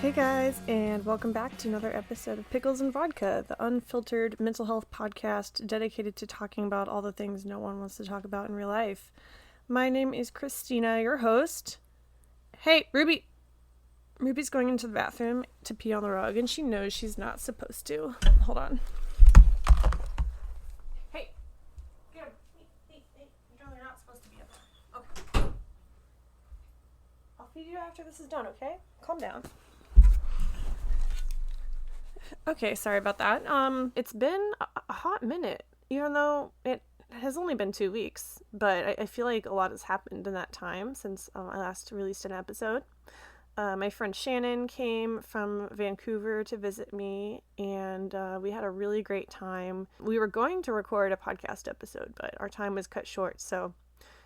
Hey guys, and welcome back to another episode of Pickles and Vodka, the unfiltered mental health podcast dedicated to talking about all the things no one wants to talk about in real life. My name is Christina, your host. Hey, Ruby! Ruby's going into the bathroom to pee on the rug, and she knows she's not supposed to. Hold on. Hey! Get him! Hey, you know you're not supposed to be up there. Okay. I'll feed you after this is done, okay? Calm down. Okay, sorry about that. It's been a hot minute, even though it has only been 2 weeks, but I feel like a lot has happened in that time since I last released an episode. My friend Shannon came from Vancouver to visit me, and we had a really great time. We were going to record a podcast episode, but our time was cut short, so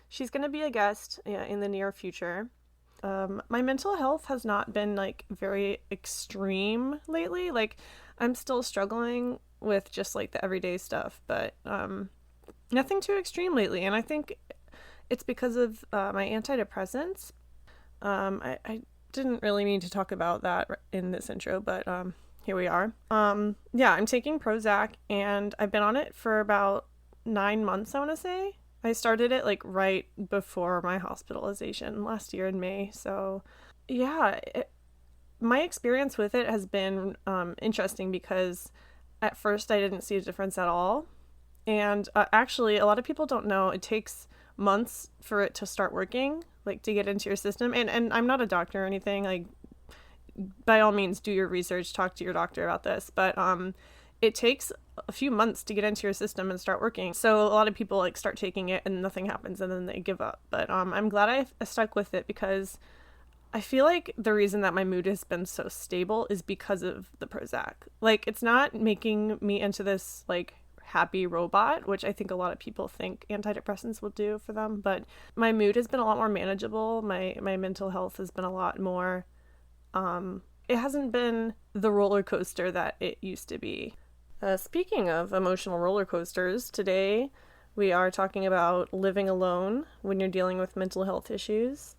she's going to be a guest in the near future. My mental health has not been very extreme lately. I'm still struggling with just the everyday stuff, but nothing too extreme lately. And I think it's because of my antidepressants. I didn't really mean to talk about that in this intro, but here we are. Yeah, I'm taking Prozac, and I've been on it for about 9 months, I want to say. I started it right before my hospitalization last year in May. So yeah, my experience with it has been interesting because at first I didn't see a difference at all. And actually, a lot of people don't know it takes months for it to start working, to get into your system. And I'm not a doctor or anything. By all means, do your research, talk to your doctor about this. But it takes a few months to get into your system and start working. So a lot of people start taking it and nothing happens and then they give up. But I'm glad I stuck with it because I feel like the reason that my mood has been so stable is because of the Prozac. It's not making me into this happy robot, which I think a lot of people think antidepressants will do for them. But my mood has been a lot more manageable. My mental health has been a lot more, it hasn't been the roller coaster that it used to be. Speaking of emotional roller coasters, today we are talking about living alone when you're dealing with mental health issues.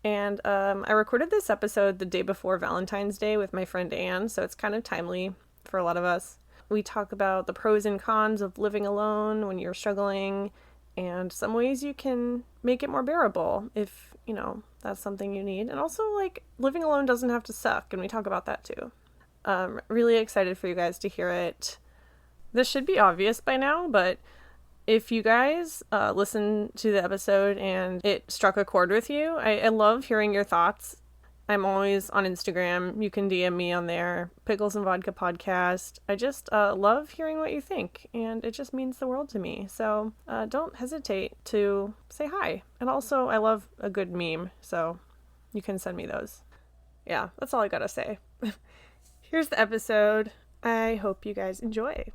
And I recorded this episode the day before Valentine's Day with my friend Anne, so it's kind of timely for a lot of us. We talk about the pros and cons of living alone when you're struggling and some ways you can make it more bearable if, that's something you need. And also, living alone doesn't have to suck, and we talk about that too. Really excited for you guys to hear it. This should be obvious by now, but if you guys listen to the episode and it struck a chord with you, I love hearing your thoughts. I'm always on Instagram. You can DM me on there, Pickles and Vodka Podcast. I just love hearing what you think, and it just means the world to me. So don't hesitate to say hi. And also, I love a good meme, so you can send me those. Yeah, that's all I gotta say. Here's the episode. I hope you guys enjoy.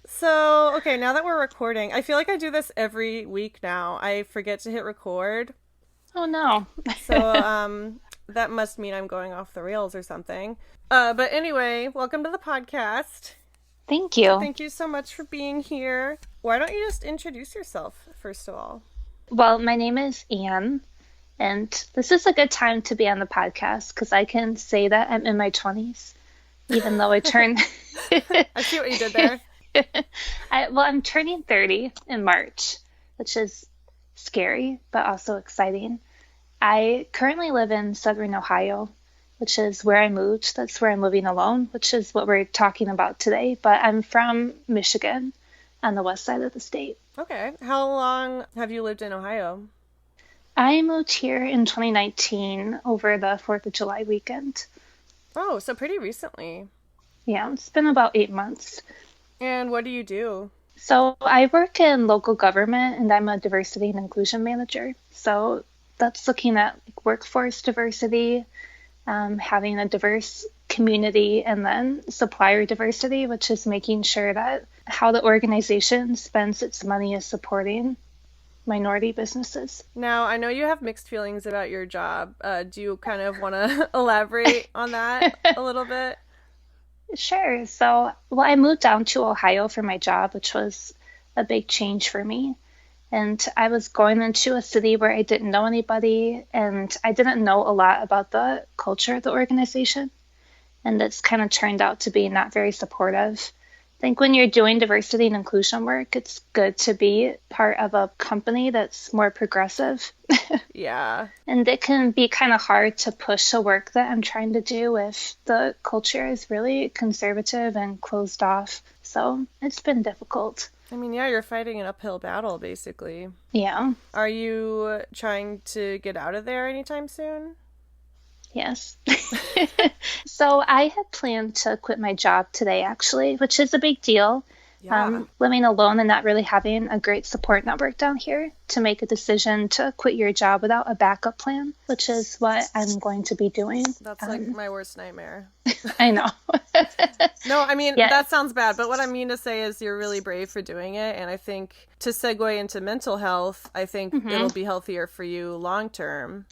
So, okay, now that we're recording, I feel like I do this every week now. I forget to hit record. Oh, no. So, that must mean I'm going off the rails or something. But anyway, welcome to the podcast. Thank you. Thank you so much for being here. Why don't you just introduce yourself, first of all? Well, my name is Anne, and this is a good time to be on the podcast because I can say that I'm in my 20s, even though I turned... I see what you did there. I'm turning 30 in March, which is scary, but also exciting. I currently live in Southern Ohio, which is where I moved. That's where I'm living alone, which is what we're talking about today. But I'm from Michigan on the west side of the state. Okay. How long have you lived in Ohio? I moved here in 2019 over the 4th of July weekend. Oh, so pretty recently. Yeah, it's been about 8 months. And what do you do? So I work in local government, and I'm a diversity and inclusion manager. So that's looking at workforce diversity, having a diverse community, and then supplier diversity, which is making sure that how the organization spends its money is supporting minority businesses. Now, I know you have mixed feelings about your job. Do you kind of want to elaborate on that a little bit? Sure. So, I moved down to Ohio for my job, which was a big change for me. And I was going into a city where I didn't know anybody and I didn't know a lot about the culture of the organization. And it's kind of turned out to be not very supportive. I think when you're doing diversity and inclusion work, it's good to be part of a company that's more progressive. Yeah. And it can be kind of hard to push the work that I'm trying to do if the culture is really conservative and closed off. So it's been difficult. I mean, yeah, you're fighting an uphill battle, basically. Yeah. Are you trying to get out of there anytime soon? Yes. So I had planned to quit my job today, actually, which is a big deal. Yeah. Living alone and not really having a great support network down here to make a decision to quit your job without a backup plan, which is what I'm going to be doing. That's like my worst nightmare. I know. No, I mean, Yeah. that sounds bad, but what I mean to say is you're really brave for doing it. And I think to segue into mental health, I think it'll be healthier for you long term.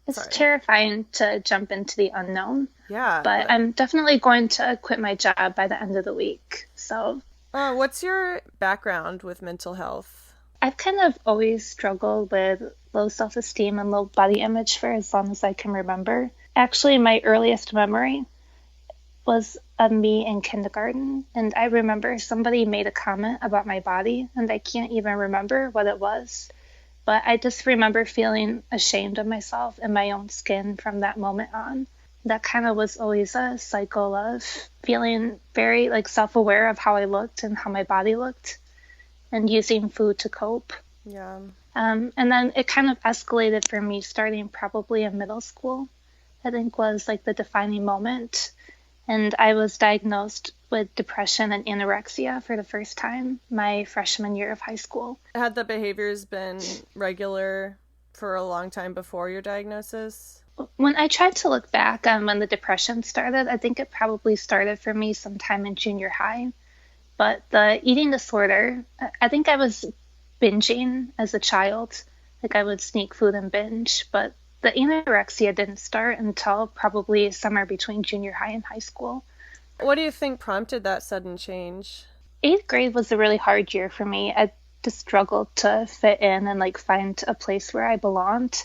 It's terrifying to jump into the unknown. Yeah. But I'm definitely going to quit my job by the end of the week. So what's your background with mental health? I've kind of always struggled with low self-esteem and low body image for as long as I can remember. Actually, my earliest memory was of me in kindergarten, and I remember somebody made a comment about my body, and I can't even remember what it was. But I just remember feeling ashamed of myself and my own skin from that moment on. That kind of was always a cycle of feeling very self-aware of how I looked and how my body looked and using food to cope. Yeah. And then it kind of escalated for me starting probably in middle school, I think was like the defining moment. And I was diagnosed with depression and anorexia for the first time my freshman year of high school. Had the behaviors been regular for a long time before your diagnosis? When I tried to look back on when the depression started, I think it probably started for me sometime in junior high. But the eating disorder, I think I was binging as a child. Like I would sneak food and binge, but the anorexia didn't start until probably somewhere between junior high and high school. What do you think prompted that sudden change? 8th grade was a really hard year for me. I just struggled to fit in and find a place where I belonged.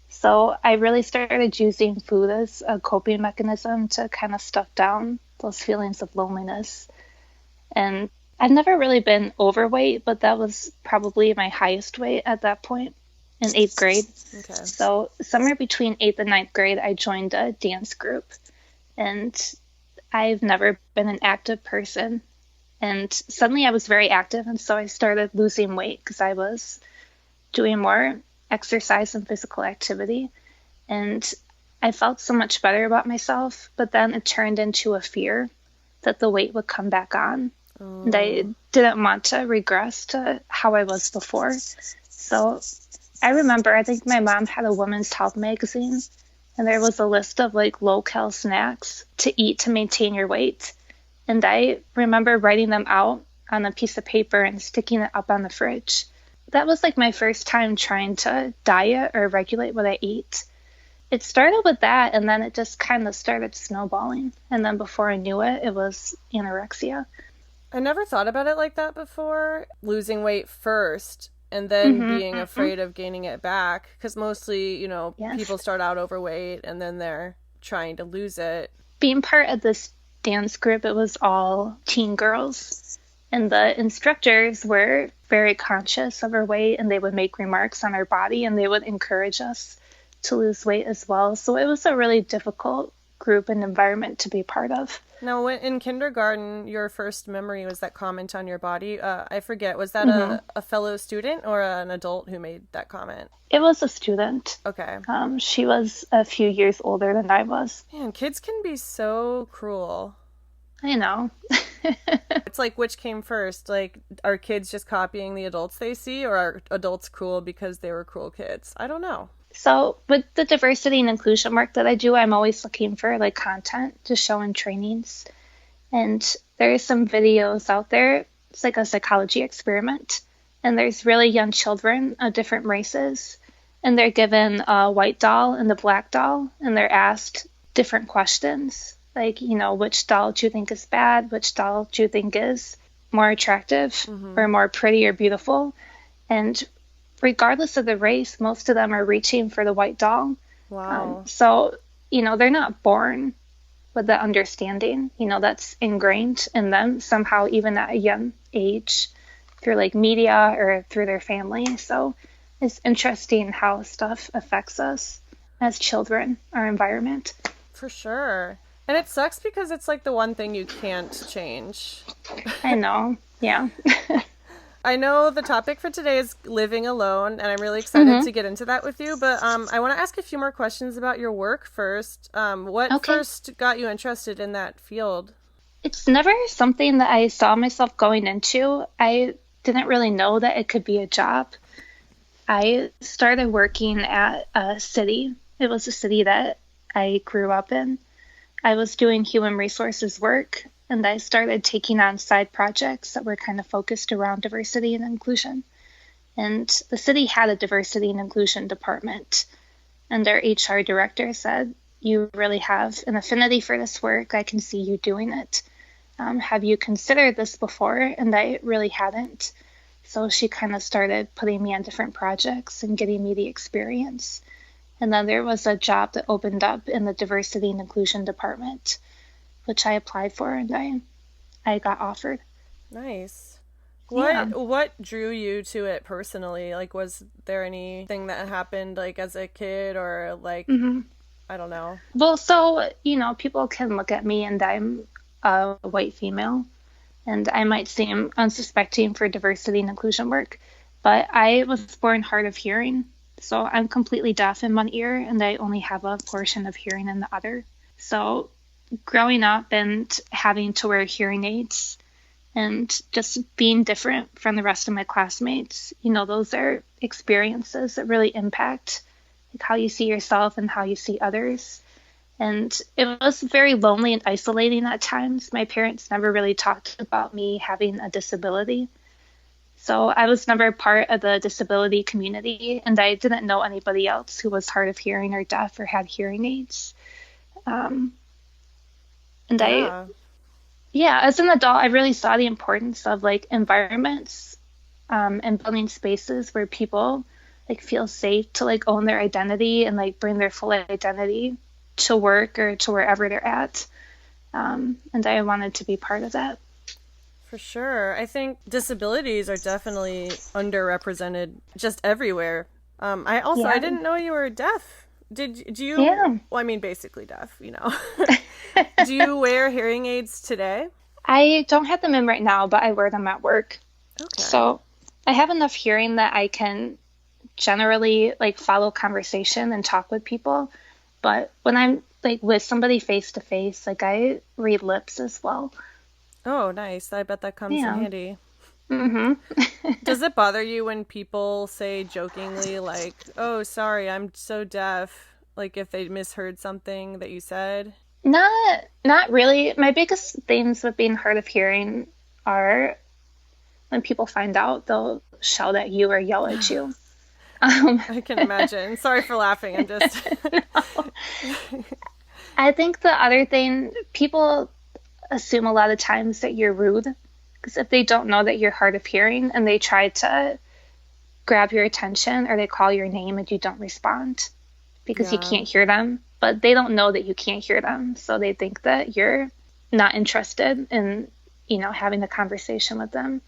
So I really started using food as a coping mechanism to kind of stuff down those feelings of loneliness. And I've never really been overweight, but that was probably my highest weight at that point in 8th grade. Okay. So somewhere between 8th and 9th grade, I joined a dance group. And I've never been an active person. And suddenly I was very active. And so I started losing weight because I was doing more exercise and physical activity. And I felt so much better about myself. But then it turned into a fear that the weight would come back on. Oh. And I didn't want to regress to how I was before. So I remember, I think my mom had a women's health magazine, and there was a list of low-cal snacks to eat to maintain your weight. And I remember writing them out on a piece of paper and sticking it up on the fridge. That was my first time trying to diet or regulate what I eat. It started with that, and then it just kind of started snowballing. And then before I knew it, it was anorexia. I never thought about it like that before. Losing weight first and then being afraid of gaining it back. Because mostly, yes, people start out overweight and then they're trying to lose it. Being part of this dance group, it was all teen girls. And the instructors were very conscious of our weight, and they would make remarks on our body, and they would encourage us to lose weight as well. So it was a really difficult group and environment to be part of. Now, in kindergarten, your first memory was that comment on your body. I forget, was that a fellow student or an adult who made that comment? It was a student. Okay. She was a few years older than I was. Man, kids can be so cruel. I know. It's which came first? Are kids just copying the adults they see, or are adults cruel because they were cruel kids? I don't know. So with the diversity and inclusion work that I do, I'm always looking for content to show in trainings. And there's some videos out there. It's a psychology experiment. And there's really young children of different races. And they're given a white doll and a black doll. And they're asked different questions. Which doll do you think is bad? Which doll do you think is more attractive or more pretty or beautiful? And regardless of the race, most of them are reaching for the white doll. Wow. So, they're not born with the understanding, that's ingrained in them somehow, even at a young age, through like media or through their family. So it's interesting how stuff affects us as children, our environment. For sure. And it sucks because it's like the one thing you can't change. I know. Yeah. I know the topic for today is living alone, and I'm really excited Mm-hmm. to get into that with you. But I want to ask a few more questions about your work first. What Okay. first got you interested in that field? It's never something that I saw myself going into. I didn't really know that it could be a job. I started working at a city. It was a city that I grew up in. I was doing human resources work, and I started taking on side projects that were kind of focused around diversity and inclusion. And the city had a diversity and inclusion department, and their HR director said, "You really have an affinity for this work. I can see you doing it. Have you considered this before?" And I really hadn't. So she kind of started putting me on different projects and getting me the experience. And then there was a job that opened up in the diversity and inclusion department, which I applied for, and I got offered. Nice. Yeah. What drew you to it personally? Like, was there anything that happened like as a kid, or like, Hmm. I don't know. Well, so, people can look at me and I'm a white female, and I might seem unsuspecting for diversity and inclusion work, but I was born hard of hearing. So I'm completely deaf in one ear, and I only have a portion of hearing in the other. So growing up and having to wear hearing aids and just being different from the rest of my classmates, those are experiences that really impact like how you see yourself and how you see others. And it was very lonely and isolating at times. My parents never really talked about me having a disability. So I was never part of the disability community, and I didn't know anybody else who was hard of hearing or deaf or had hearing aids. Um, and Yeah. yeah, as an adult, I really saw the importance of like environments and building spaces where people like feel safe to like own their identity and like bring their full identity to work or to wherever they're at. And I wanted to be part of that. For sure. I think disabilities are definitely underrepresented just everywhere. I Yeah, didn't know you were deaf. Do you, yeah. well, I mean, basically deaf, you know. Do you wear hearing aids today? I don't have them in right now, but I wear them at work. Okay. So I have enough hearing that I can generally like follow conversation and talk with people. But when I'm like with somebody face to face, like I read lips as well. Oh, nice. I bet that comes in Yeah. handy. Hmm. Does it bother you when people say jokingly, like, oh, sorry, I'm so deaf? Like if they misheard something that you said? Not really. My biggest things with being hard of hearing are when people find out, they'll shout at you or yell at you. Um, I can imagine. Sorry for laughing. I'm just. I think the other thing, people assume a lot of times that you're rude because if they don't know that you're hard of hearing and they try to grab your attention or they call your name and you don't respond because you Yeah. can't hear them, but they don't know that you can't hear them. So they think that you're not interested in, having a conversation with them.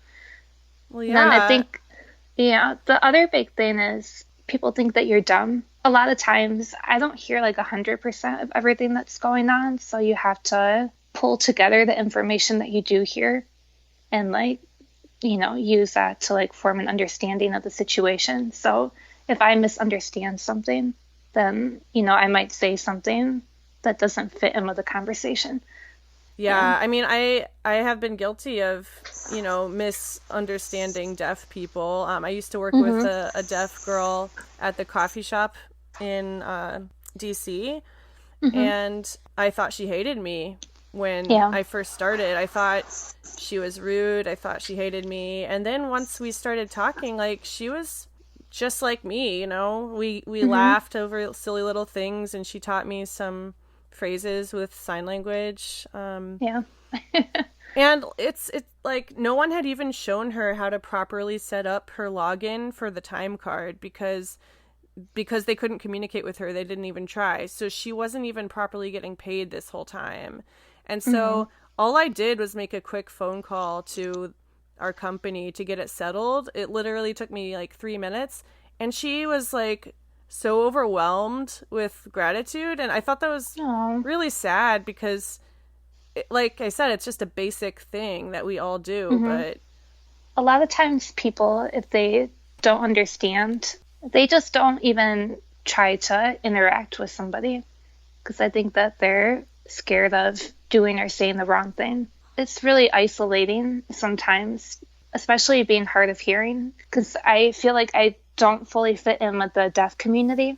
Well, And then I yeah. think, yeah, the other big thing is people think that you're dumb. A lot of times I don't hear like 100% of everything that's going on. So you have to pull together the information that you do hear and like, use that to like form an understanding of the situation. So if I misunderstand something, then, I might say something that doesn't fit in with the conversation. Yeah. Yeah, I mean, I have been guilty of, misunderstanding deaf people. I used to work with Mm-hmm. a deaf girl at the coffee shop in DC, Mm-hmm. and I thought she hated me when Yeah. I first started. I thought she was rude. I thought she hated me. And then once we started talking, like she was just like me, We Mm-hmm. laughed over silly little things, and she taught me some phrases with sign language. Yeah. And it's like no one had even shown her how to properly set up her login for the time card because they couldn't communicate with her. They didn't even try. So she wasn't even properly getting paid this whole time. And Mm-hmm. so all I did was make a quick phone call to our company to get it settled. It literally took me like 3 minutes. And she was like so overwhelmed with gratitude. And I thought that was Oh. really sad because, like I said, it's just a basic thing that we all do. Mm-hmm. But A lot of times people, if they don't understand, they just don't even try to interact with somebody because I think that they're scared of doing or saying the wrong thing. It's really isolating sometimes, especially being hard of hearing, because I feel like I don't fully fit in with the deaf community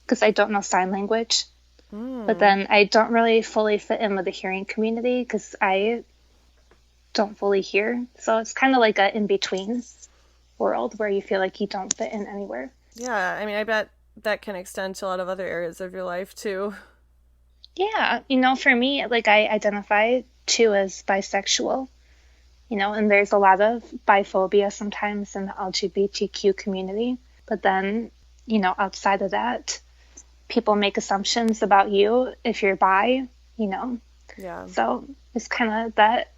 because I don't know sign language. But mm, then I don't really fully fit in with the hearing community because I don't fully hear. So it's kind of like a in between world where you feel like you don't fit in anywhere. yeah, I mean, I bet that can extend to a lot of other areas of your life too. Yeah, for me, like I identify too as bisexual, and there's a lot of biphobia sometimes in the LGBTQ community. But then, outside of that, people make assumptions about you if you're bi, you know. Yeah. So it's kind of that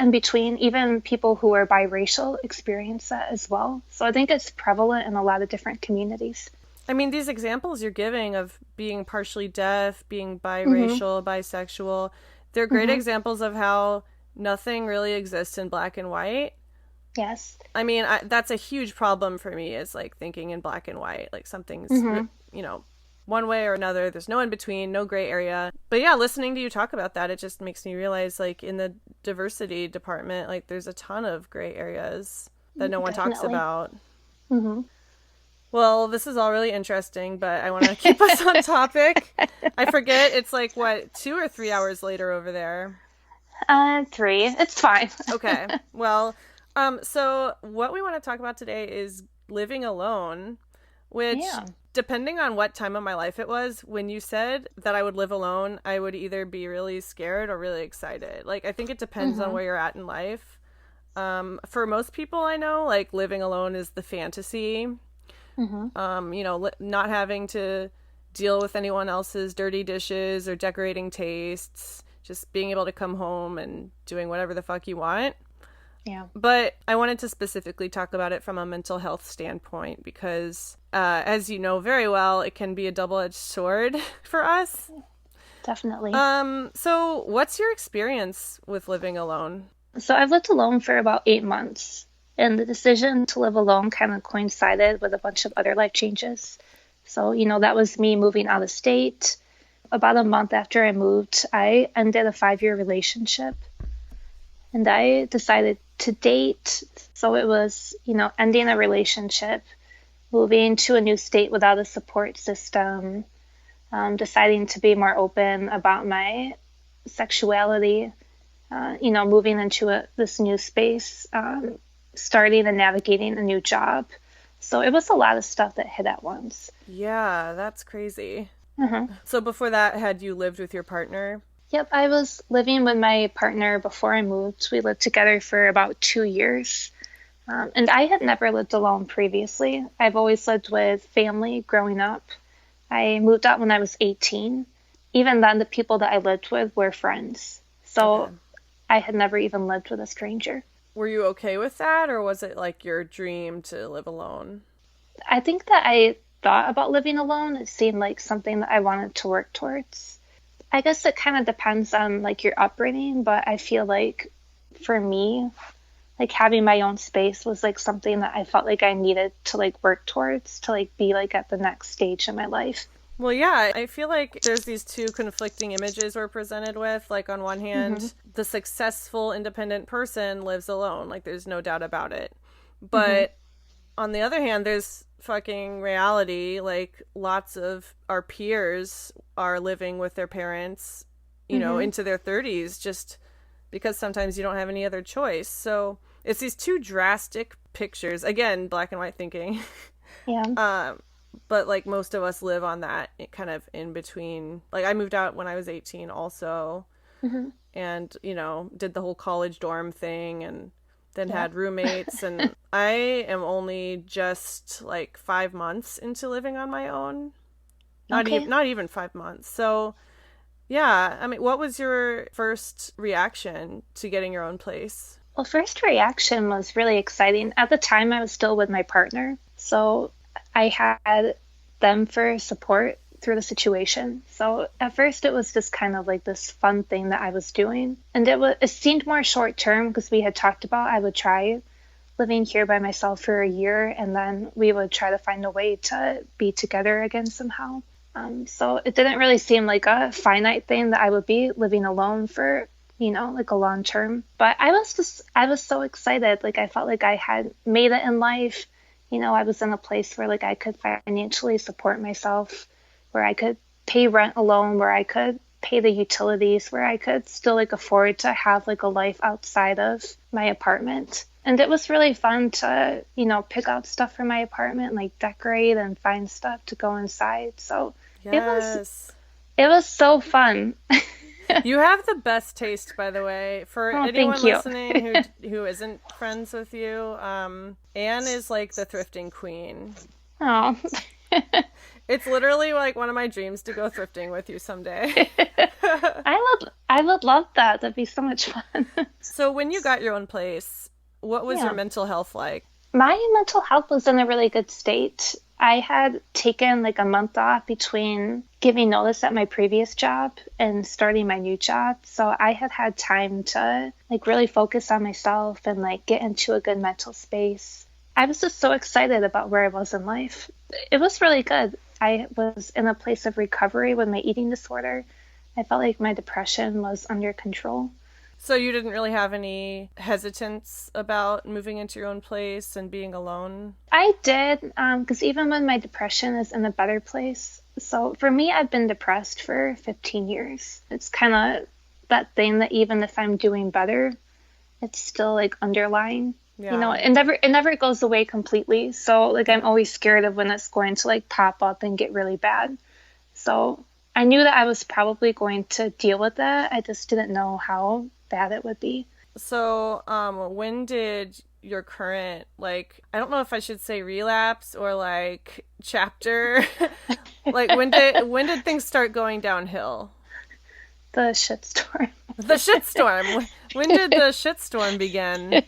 in between. Even people who are biracial experience that as well. So I think it's prevalent in a lot of different communities. I mean, these examples you're giving of being partially deaf, being Mhm. biracial, bisexual, they're great Mhm. examples of how nothing really exists in black and white. Yes. I mean, that's a huge problem for me is like thinking in black and white. Like something's, Mhm. you know, one way or another. There's no in between, no gray area. But yeah, listening to you talk about that, it just makes me realize like in the diversity department, like there's a ton of gray areas that no one talks Definitely. about. Mhm. Well, this is all really interesting, but I want to keep us on topic. I forget it's like what, 2 or 3 hours later over there. 3. It's fine. Okay. Well, so what we want to talk about today is living alone, which Yeah. depending on what time of my life it was, when you said that I would live alone, I would either be really scared or really excited. Like I think it depends on Mhm. where you're at in life. For most people I know, like living alone is the fantasy. Mhm. Not having to deal with anyone else's dirty dishes or decorating tastes, just being able to come home and doing whatever the fuck you want. Yeah. But I wanted to specifically talk about it from a mental health standpoint because, as you know very well, it can be a double edged sword for us. Definitely. So what's your experience with living alone? So I've lived alone for about 8 months, and the decision to live alone kind of coincided with a bunch of other life changes. So, that was me moving out of state. About a month after I moved, I ended a 5-year relationship and I decided to date. So it was, ending a relationship, moving to a new state without a support system, deciding to be more open about my sexuality, moving into this new space, starting and navigating a new job. So it was a lot of stuff that hit at once. Yeah, that's crazy. Uh-huh. So before that, had you lived with your partner? Yep, I was living with my partner before I moved. We lived together for about 2 years. And I had never lived alone previously. I've always lived with family growing up. I moved out when I was 18. Even then, the people that I lived with were friends. Okay. So I had never even lived with a stranger. Were you okay with that, or was it like your dream to live alone? I think that I thought about living alone. It seemed like something that I wanted to work towards. I guess it kind of depends on like your upbringing, but I feel like for me, like having my own space was like something that I felt like I needed to like work towards to like be like at the next stage in my life. Well, yeah, I feel like there's these two conflicting images we're presented with. Like, on one Mhm. hand, the successful independent person lives alone, like, there's no doubt about it. Mhm. But on the other hand, there's fucking reality. Like, lots of our peers are living with their parents, Mhm. into their 30s just because sometimes you don't have any other choice. So it's these two drastic pictures. Again, black and white thinking. Yeah. um, but like most of us live on that kind of in between. Like I moved out when I was 18 also. Hmm. and, did the whole college dorm thing and then Yeah. had roommates. And I am only just like 5 months into living on my own. Okay. Not even 5 months. So, yeah, I mean, what was your first reaction to getting your own place? Well, first reaction was really exciting. At the time, I was still with my partner, so I had them for support through the situation. So at first, it was just kind of like this fun thing that I was doing, and it seemed more short term because we had talked about I would try living here by myself for a year, and then we would try to find a way to be together again somehow. So it didn't really seem like a finite thing that I would be living alone for, like a long term. But I was so excited. Like I felt like I had made it in life. I was in a place where like I could financially support myself, where I could pay rent alone, where I could pay the utilities, where I could still like afford to have like a life outside of my apartment. And it was really fun to, pick out stuff for my apartment, like decorate and find stuff to go inside. So it was Yes. it was so fun. You have the best taste, by the way. For Oh, anyone thank you. listening who isn't friends with you, Anne is like the thrifting queen. Oh. It's literally like one of my dreams to go thrifting with you someday. I would love that. That'd be so much fun. So when you got your own place, what was your Yeah. mental health like? My mental health was in a really good state. I had taken like a month off between giving notice at my previous job and starting my new job. So I had time to like really focus on myself and like get into a good mental space. I was just so excited about where I was in life. It was really good. I was in a place of recovery with my eating disorder. I felt like my depression was under control. So you didn't really have any hesitance about moving into your own place and being alone? I did, because even when my depression is in a better place. So for me, I've been depressed for 15 years. It's kind of that thing that even if I'm doing better, it's still like underlying. Yeah. It never goes away completely. So like I'm always scared of when it's going to like pop up and get really bad. So I knew that I was probably going to deal with that. I just didn't know how bad it would be. So, when did your current, like, I don't know if I should say relapse or like chapter, like when did things start going downhill? The shitstorm. The shitstorm. When did the shitstorm begin?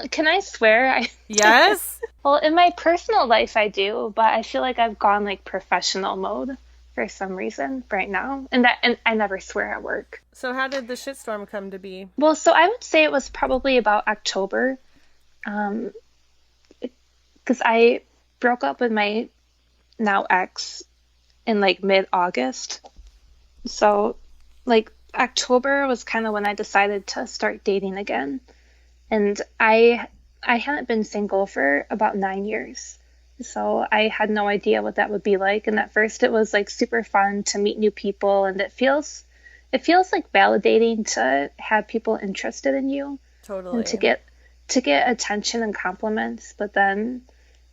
Can I swear? Yes? Well, in my personal life, I do, but I feel like I've gone like professional mode for some reason right now. And I never swear at work. So how did the shitstorm come to be? Well, so I would say it was probably about October, because I broke up with my now ex in like mid-August. So, like, October was kind of when I decided to start dating again. And I hadn't been single for about 9 years. So I had no idea what that would be like. And at first it was like super fun to meet new people, and it feels like validating to have people interested in you and to Totally. get attention and compliments. But then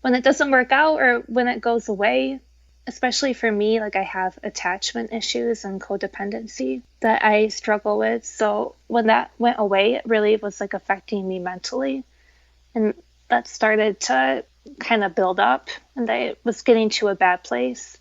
when it doesn't work out or when it goes away, especially for me, like I have attachment issues and codependency that I struggle with. So when that went away, it really was like affecting me mentally. And that started to kind of build up, and I was getting to a bad place.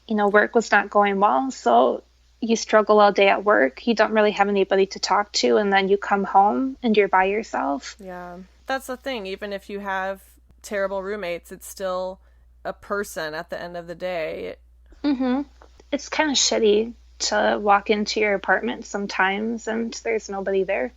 Work was not going well. So you struggle all day at work. You don't really have anybody to talk to. And then you come home and you're by yourself. Yeah. That's the thing. Even if you have terrible roommates, it's still a person at the end of the day. Hmm. It's kind of shitty to walk into your apartment sometimes and there's nobody there.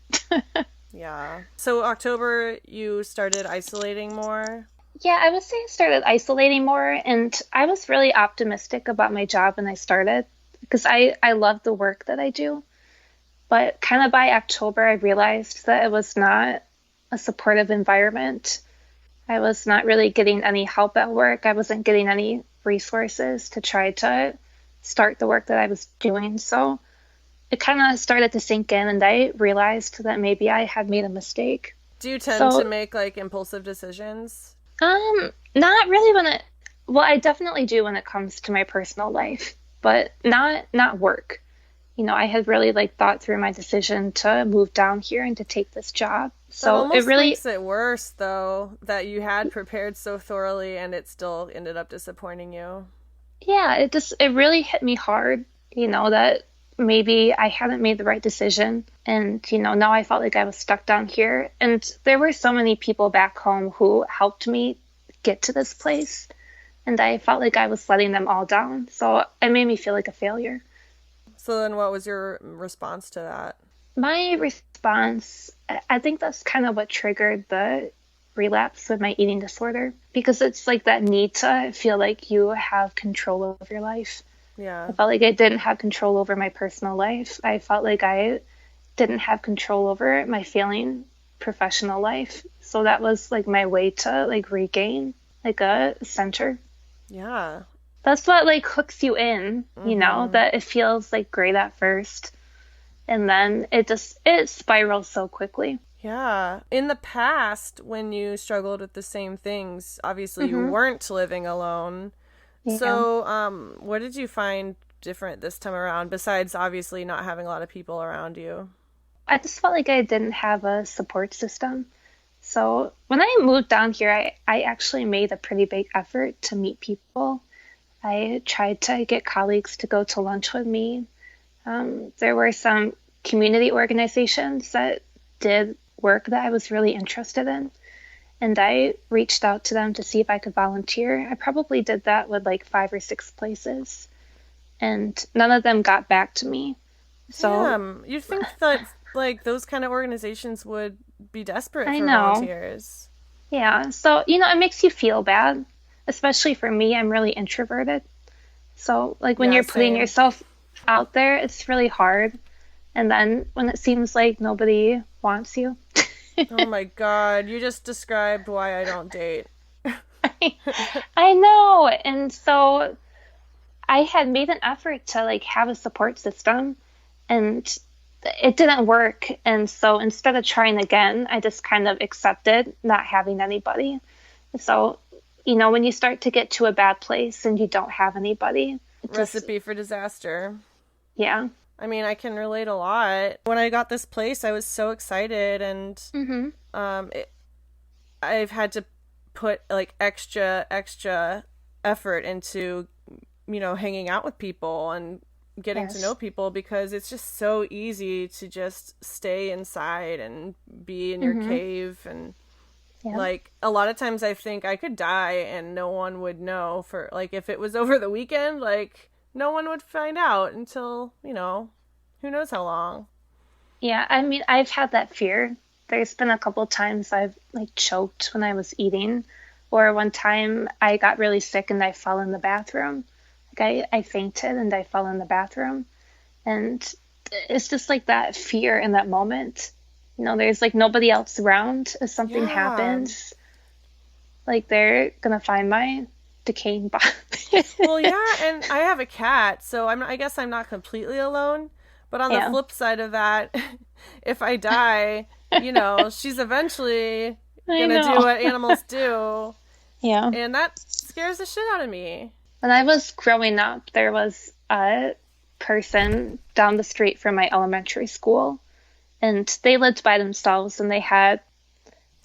Yeah. So October, you started isolating more. Yeah, I would say I started isolating more, and I was really optimistic about my job when I started because I love the work that I do. But kind of by October, I realized that it was not a supportive environment. I was not really getting any help at work. I wasn't getting any resources to try to start the work that I was doing. So it kind of started to sink in, and I realized that maybe I had made a mistake. Do you tend to So, make like impulsive decisions? not really well, I definitely do when it comes to my personal life, but not work. I had really like thought through my decision to move down here and to take this job. That So it almost really, makes it worse, though, that you had prepared so thoroughly and it still ended up disappointing you. yeah, it really hit me hard, that maybe I hadn't made the right decision. And, now I felt like I was stuck down here. And there were so many people back home who helped me get to this place. And I felt like I was letting them all down. So it made me feel like a failure. So then what was your response to that? My response, I think that's kind of what triggered the relapse with my eating disorder because it's like that need to feel like you have control of your life. I Yeah. felt like I didn't have control over my personal life. I felt like I didn't have control over my failing professional life. So that was like my way to like regain like a center. Yeah. That's what like hooks you in, Mm-hmm. that it feels like great at first and then it spirals so quickly. Yeah. In the past, when you struggled with the same things, obviously you Mhm. weren't living alone. Yeah. So, what did you find different this time around, besides obviously not having a lot of people around you? I just felt like I didn't have a support system. So when I moved down here, I actually made a pretty big effort to meet people. I tried to get colleagues to go to lunch with me. There were some community organizations that did work that I was really interested in, and I reached out to them to see if I could volunteer. I probably did that with like 5 or 6 places, and none of them got back to me. So Damn, you'd think that like those kind of organizations would be desperate I for know. volunteers. Yeah. So, it makes you feel bad, especially for me. I'm really introverted. So, like, when Yeah, you're putting same. yourself out there, it's really hard. And then when it seems like nobody wants you, Oh my god, you just described why I don't date. I know. And so I had made an effort to like have a support system and it didn't work. And so instead of trying again, I just kind of accepted not having anybody. So, when you start to get to a bad place and you don't have anybody, it just, Recipe for disaster. yeah. I mean, I can relate a lot. When I got this place, I was so excited, and Mm-hmm. um, it, I've had to put like extra effort into hanging out with people and getting to know Yes. people because it's just so easy to just stay inside and be in your Mm-hmm. cave and Yeah. like a lot of times I think I could die and no one would know for like if it was over the weekend like no one would find out until who knows how long. Yeah. I mean, I've had that fear. There's been a couple times I've like choked when I was eating, or one time I got really sick and I fell in the bathroom. Like I fainted and I fell in the bathroom. And it's just like that fear in that moment. There's like nobody else around. If something Yeah. happens, like they're gonna find my decaying body. Well, yeah, and I have a cat, so I guess I'm not completely alone. But on the Yeah, flip side of that, if I die, she's eventually I gonna do know. what animals do, Yeah. and that scares the shit out of me. When I was growing up, there was a person down the street from my elementary school, and they lived by themselves, and they had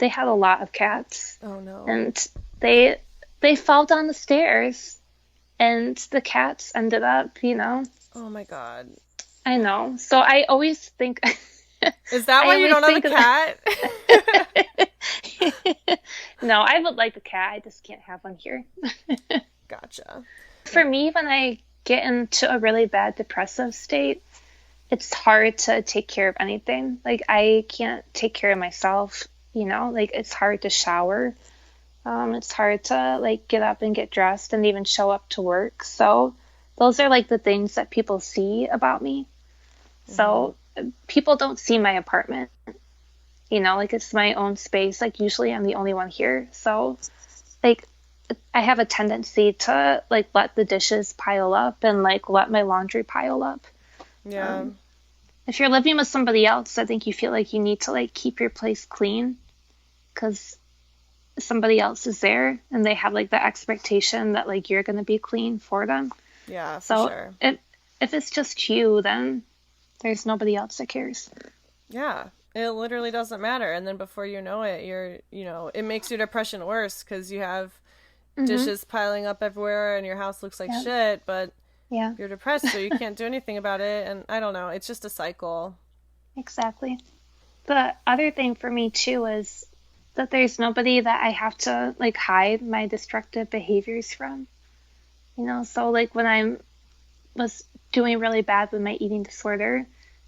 a lot of cats, Oh no. and they they fell down the stairs, and the cats ended up, Oh my god. I know. So I always think, Is that I why you always don't have a think of cat? no, I would like a cat. I just can't have one here. Gotcha. For me, when I get into a really bad depressive state, it's hard to take care of anything. Like I can't take care of myself, like it's hard to shower. It's hard to like get up and get dressed and even show up to work. So those are like the things that people see about me. Mm-hmm. So people don't see my apartment, like it's my own space. Like usually I'm the only one here. So like I have a tendency to like let the dishes pile up and like let my laundry pile up. Yeah. Um, if you're living with somebody else, I think you feel like you need to like keep your place clean because somebody else is there and they have like the expectation that like you're going to be clean for them. Yeah, for So sure. if it's just you, then There's nobody else that cares. Yeah, it literally doesn't matter. And then before you know it, it makes your depression worse because you have Mm-hmm. dishes piling up everywhere and your house looks like Yeah. shit, but Yeah. you're depressed, so you can't do anything about it. And I don't know, it's just a cycle. Exactly. The other thing for me too is that there's nobody that I have to like hide my destructive behaviors from. So like when I was doing really bad with my eating disorder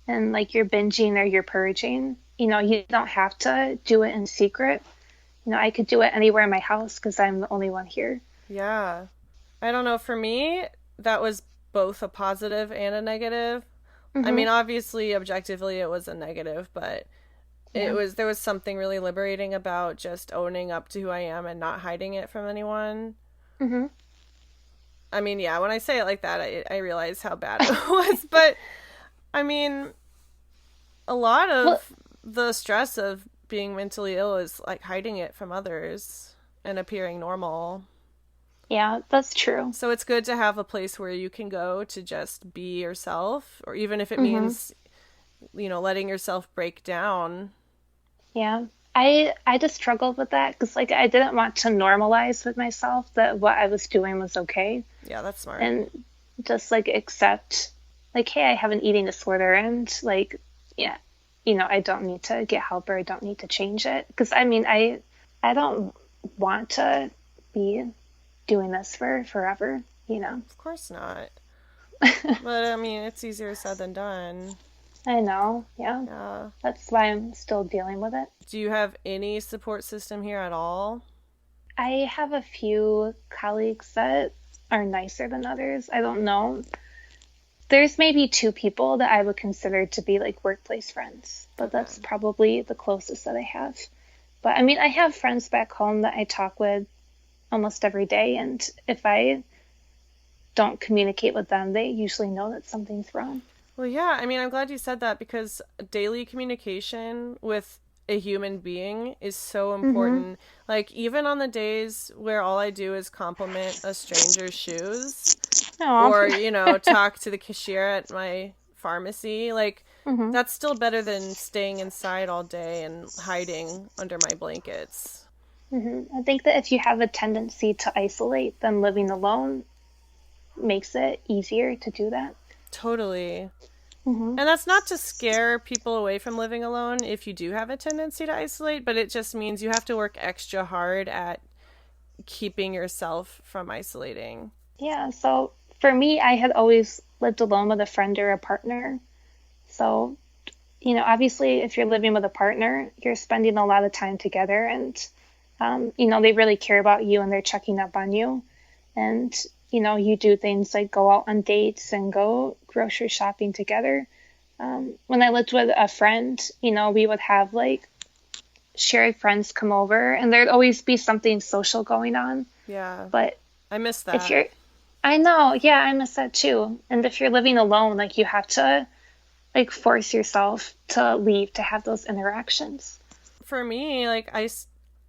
and like you're binging or you're purging, you don't have to do it in secret. I could do it anywhere in my house because I'm the only one here. Yeah. I don't know, for me, that was both a positive and a negative. I Mm-hmm. mean, obviously, objectively, it was a negative, but Yeah. there was something really liberating about just owning up to who I am and not hiding it from anyone. Mm-hmm. I mean, yeah, when I say it like that, I realize how bad it was, but I mean, a lot Well, of the stress of being mentally ill is like hiding it from others and appearing normal. yeah, that's true. So it's good to have a place where you can go to just be yourself, or even if it Mm-hmm. means, letting yourself break down. Yeah. I just struggled with that because like I didn't want to normalize with myself that what I was doing was okay Yeah, that's smart. and just like accept like hey, I have an eating disorder and like yeah, I don't need to get help or I don't need to change it because I mean I don't want to be doing this for forever. Of course not. But I mean, it's easier said than done. I know. Yeah. Yeah. That's why I'm still dealing with it. Do you have any support system here at all? I have a few colleagues that are nicer than others. I don't know. There's maybe two people that I would consider to be like workplace friends, but Okay. that's probably the closest that I have. But I mean, I have friends back home that I talk with almost every day, and if I don't communicate with them, they usually know that something's wrong. Well, yeah, I mean, I'm glad you said that because daily communication with a human being is so Mm-hmm. important. Like, even on the days where all I do is compliment a stranger's shoes Oh. or, talk to the cashier at my pharmacy, like, Mm-hmm. that's still better than staying inside all day and hiding under my blankets. Mm-hmm. I think that if you have a tendency to isolate, then living alone makes it easier to do that. Totally. Mm-hmm. And that's not to scare people away from living alone if you do have a tendency to isolate, but it just means you have to work extra hard at keeping yourself from isolating. Yeah, so for me, I had always lived alone with a friend or a partner. So, obviously, if you're living with a partner, you're spending a lot of time together and, they really care about you and they're checking up on you. And, you do things like go out on dates and go grocery shopping together. When I lived with a friend, we would have like shared friends come over and there'd always be something social going on. Yeah, But I miss if that. you're I know, yeah, I miss that too. And if you're living alone, like you have to like force yourself to leave to have those interactions. For me, like,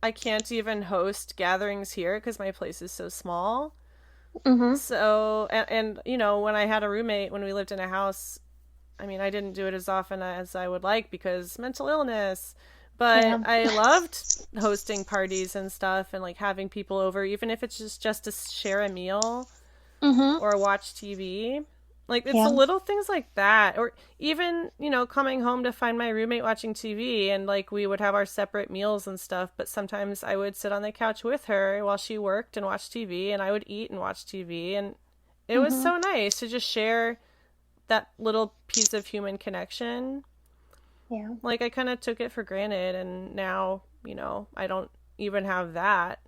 I can't even host gatherings here because my place is so small. Mhm. So, when I had a roommate, when we lived in a house, I mean, I didn't do it as often as I would like because mental illness. But Yeah. I loved hosting parties and stuff and like having people over, even if it's just to share a meal Mhm. or watch TV. Like, it's the Yeah. little things like that. Or even, coming home to find my roommate watching TV and like we would have our separate meals and stuff. But sometimes I would sit on the couch with her while she worked and watch TV and I would eat and watch TV. And it was Mhm. so nice to just share that little piece of human connection. Yeah. Like, I kind of took it for granted, and now, I don't even have that.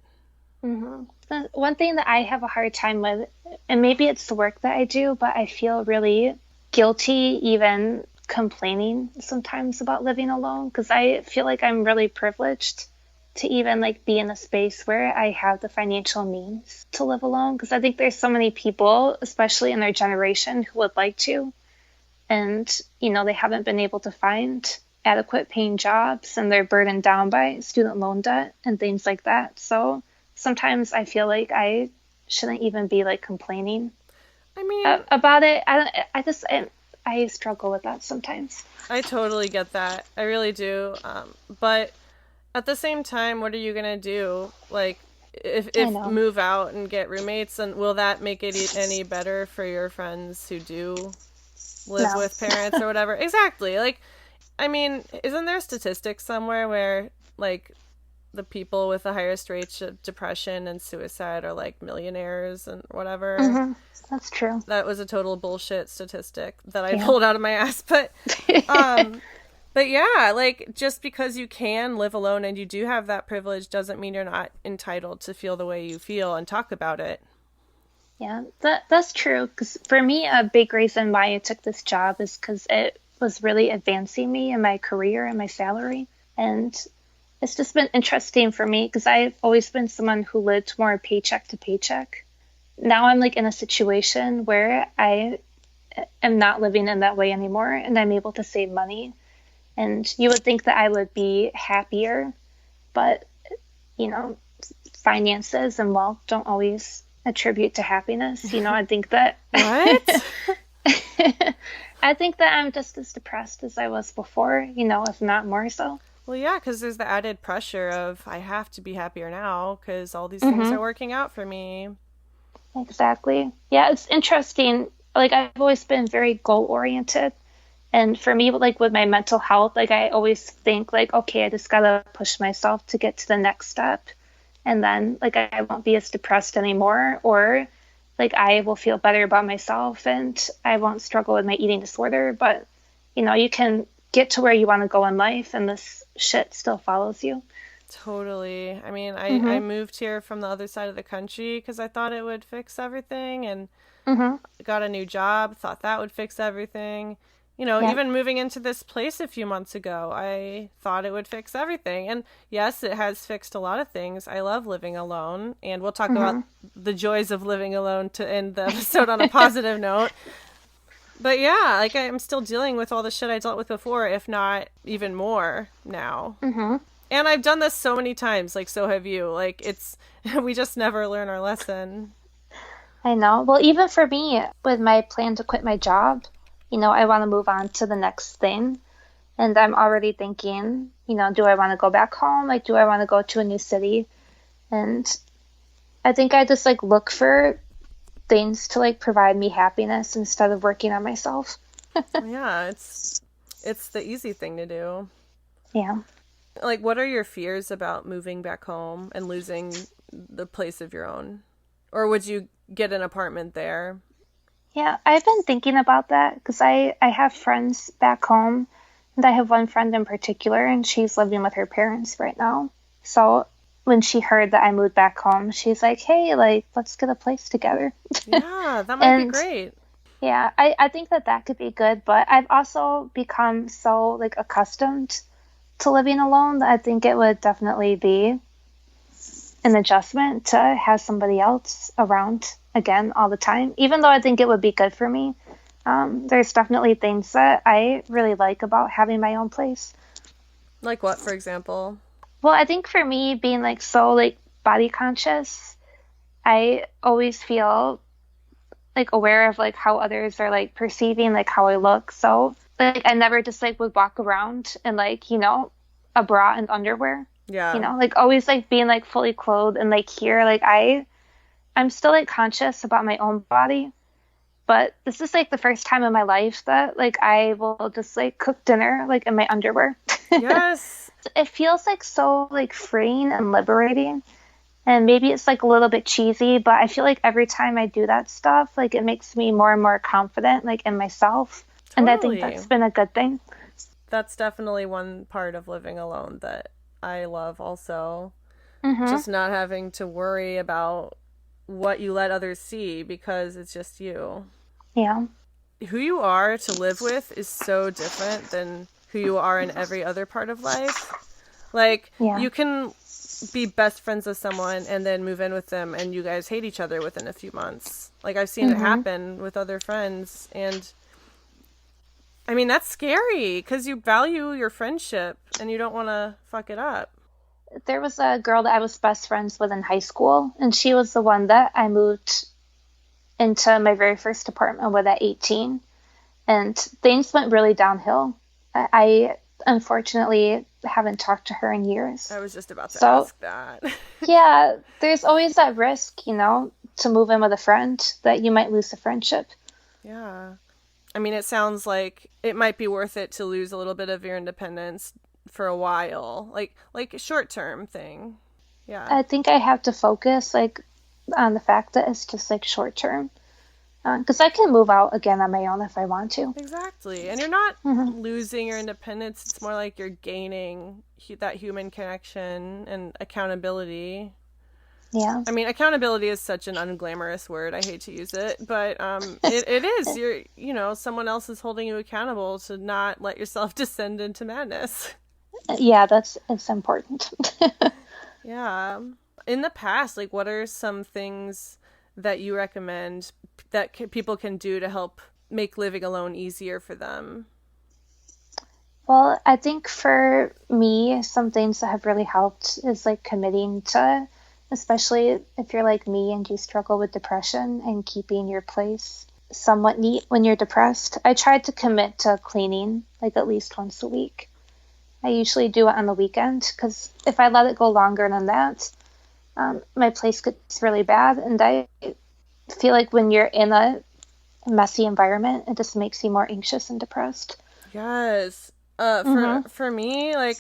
Mhm. One thing that I have a hard time with, and maybe it's the work that I do, but I feel really guilty even complaining sometimes about living alone because I feel like I'm really privileged to even like be in a space where I have the financial means to live alone because I think there's so many people, especially in their generation, who would like to, and they haven't been able to find adequate paying jobs and they're burdened down by student loan debt and things like that. So sometimes I feel like I shouldn't even be like complaining I mean, about it. I don't I just I struggle with that sometimes. I totally get that. I really do. But at the same time, what are you gonna do? Like, I if know. move out and get roommates, and will that make it any better for your friends who do live No. with parents or whatever? Exactly. Like, I mean, isn't there statistics somewhere where like the people with the highest rates of depression and suicide are like millionaires and whatever? Hmm. That's true. That was a total bullshit statistic that I Yeah. pulled out of my ass, um but yeah, like just because you can live alone and you do have that privilege doesn't mean you're not entitled to feel the way you feel and talk about it. Yeah, that's true. Because for me, a big reason why I took this job is because it was really advancing me in my career and my salary. And it's just been interesting for me because I've always been someone who lived more paycheck to paycheck. Now I'm like in a situation where I am not living in that way anymore and I'm able to save money. And you would think that I would be happier, but you know, finances and wealth don't always attribute to happiness. I think that What? I think that I'm just as depressed as I was before, if not more so. Well, yeah, because there's the added pressure of I have to be happier now because all these things Hmm. are working out for me. Exactly. Yeah, it's interesting. Like I've always been very goal oriented. And for me, like with my mental health, like I always think like, okay, I just gotta push myself to get to the next step. And then like I won't be as depressed anymore, or like I will feel better about myself and I won't struggle with my eating disorder. But you can get to where you want to go in life and this shit still follows you. Totally. I mean, I Mhm. moved here from the other side of the country because I thought it would fix everything and Mhm. got a new job, thought that would fix everything. Yeah. Even moving into this place a few months ago, I thought it would fix everything. And yes, it has fixed a lot of things. I love living alone, and we'll talk about Mhm. the joys of living alone to end the episode on a positive note. But yeah, like I'm still dealing with all the shit I dealt with before, if not even more now. Mhm. And I've done this so many times, like so have you. Like it's we just never learn our lesson. I know. Well, even for me, with my plan to quit my job, I want to move on to the next thing. And I'm already thinking, do I want to go back home? Like, do I want to go to a new city? And I think I just like look for things to like provide me happiness instead of working on myself. Yeah, it's the easy thing to do. Yeah. Like, what are your fears about moving back home and losing the place of your own? Or would you get an apartment there? Yeah, I've been thinking about that because I have friends back home, and I have one friend in particular, and she's living with her parents right now. So when she heard that I moved back home, she's like, hey, like, let's get a place together. Yeah, that might be And great. yeah, I think that that could be good, but I've also become so like accustomed to living alone that I think it would definitely be an adjustment to have somebody else around again all the time, even though I think it would be good for me. There's definitely things that I really like about having my own place. Like what, for example? Well, I think for me, being like so like body conscious, I always feel like aware of like how others are like perceiving like how I look. So like I never just like would walk around in like, a bra and underwear. Yeah, Like always like being like fully clothed and like here, like I'm still like conscious about my own body, but this is like the first time in my life that like I will just like cook dinner like in my underwear. yes, It feels like so like freeing and liberating. And maybe it's like a little bit cheesy, but I feel like every time I do that stuff, like it makes me more and more confident like in myself. And I think totally. that's been a good thing. That's definitely one part of living alone that I love also. Mhm. Just not having to worry about what you let others see because it's just you. Yeah. Who you are to live with is so different than who you are in every other part of life. Like, Yeah. you can be best friends with someone and then move in with them and you guys hate each other within a few months. Like, I've seen it Mhm. happen with other friends. And I mean, that's scary because you value your friendship and you don't want to fuck it up. There was a girl that I was best friends with in high school, and she was the one that I moved into my very first apartment with at 18. and things went really downhill. I unfortunately haven't talked to her in years. I was just about to So, ask that. yeah, there's always that risk, to move in with a friend that you might lose the friendship. Yeah. I mean, it sounds like it might be worth it to lose a little bit of your independence for a while, like a short term thing. Yeah. I think I have to focus like on the fact that it's just like short term. Because I can move out again on my own if I want to. Exactly. And you're not Hmm. losing your independence. It's more like you're gaining that human connection and accountability. Yeah. I mean, accountability is such an unglamorous word. I hate to use it, but it is. Someone else is holding you accountable to not let yourself descend into madness. Yeah, it's important. Yeah. In the past, like, what are some things that you recommend that people can do to help make living alone easier for them? Well, I think for me, some things that have really helped is like committing to, especially if you're like me and you struggle with depression, and keeping your place somewhat neat when you're depressed. I tried to commit to cleaning like at least once a week. I usually do it on the weekend because if I let it go longer than that, my place gets really bad. And I feel like when you're in a messy environment, it just makes you more anxious and depressed. Yes. Hmm. For me, like,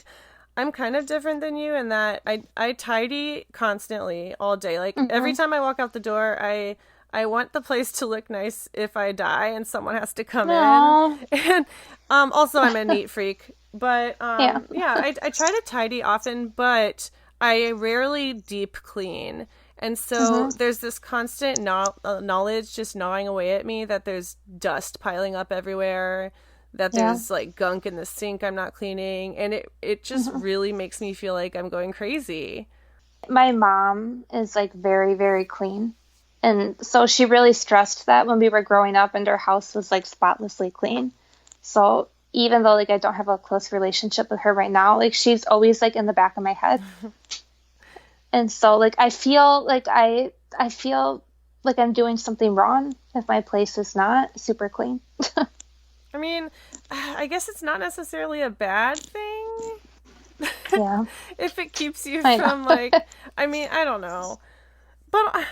I'm kind of different than you in that I tidy constantly all day. Like every Hmm. time I walk out the door, I want the place to look nice if I die and someone has to come in. No. And also I'm a neat freak. But Yeah. yeah, I try to tidy often, but I rarely deep clean. And so Hmm. there's this constant knowledge just gnawing away at me that there's dust piling up everywhere, that Yeah. there's like gunk in the sink I'm not cleaning, and it just Hmm. really makes me feel like I'm going crazy. My mom is like very, very clean. And so she really stressed that when we were growing up and our house was like spotlessly clean. So even though like I don't have a close relationship with her right now, like she's always like in the back of my head. And so like I feel like I'm doing something wrong if my place is not super clean. I mean, I guess it's not necessarily a bad thing Yeah. if it keeps you I know. from like, I mean, I don't know. But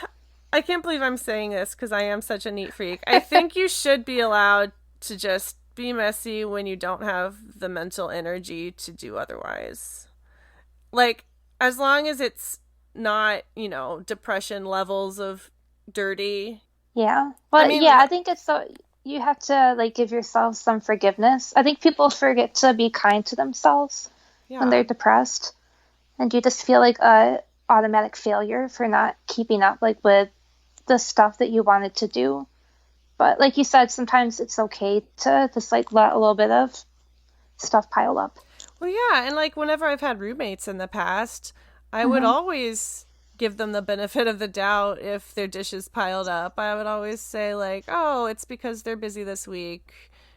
I can't believe I'm saying this because I am such a neat freak. I think you should be allowed to just be messy when you don't have the mental energy to do otherwise. Like, as long as it's not, depression levels of dirty. Yeah. I Well, mean, yeah, I think it's so you have to like give yourself some forgiveness. I think people forget to be kind to themselves when they're yeah. depressed, and you just feel like a automatic failure for not keeping up like with the stuff that you wanted to do. But like you said, sometimes it's okay to just like let a little bit of stuff pile up. Well, yeah, and like whenever I've had roommates in the past, I would Hmm. always give them the benefit of the doubt if their dishes piled up. I would always say like, "Oh, it's because they're busy this week."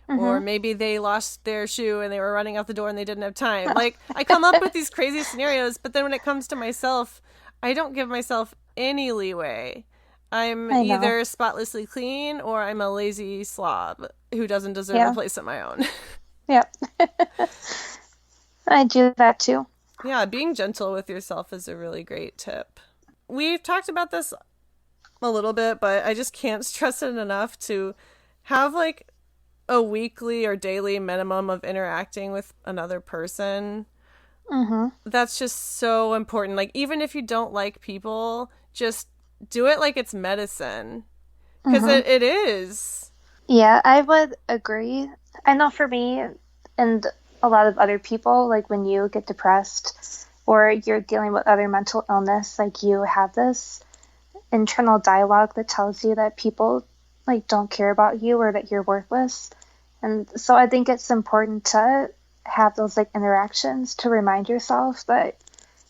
Or Hmm. maybe they lost their shoe and they were running out the door and they didn't have time. Like, I come up with these crazy scenarios, but then when it comes to myself, I don't give myself any leeway. I'm I know. either spotlessly clean or I'm a lazy slob who doesn't deserve a Yeah. place of my own. Yeah. I do that too. Yeah, being gentle with yourself is a really great tip. We've talked about this a little bit, but I just can't stress it enough to have like a weekly or daily minimum of interacting with another person. Hmm. That's just so important. Like, even if you don't like people, just do it like it's medicine. Because Hmm. it is. Yeah, I would agree. I know for me and a lot of other people, like when you get depressed or you're dealing with other mental illness, like you have this internal dialogue that tells you that people like don't care about you or that you're worthless. And so I think it's important to have those like interactions to remind yourself that,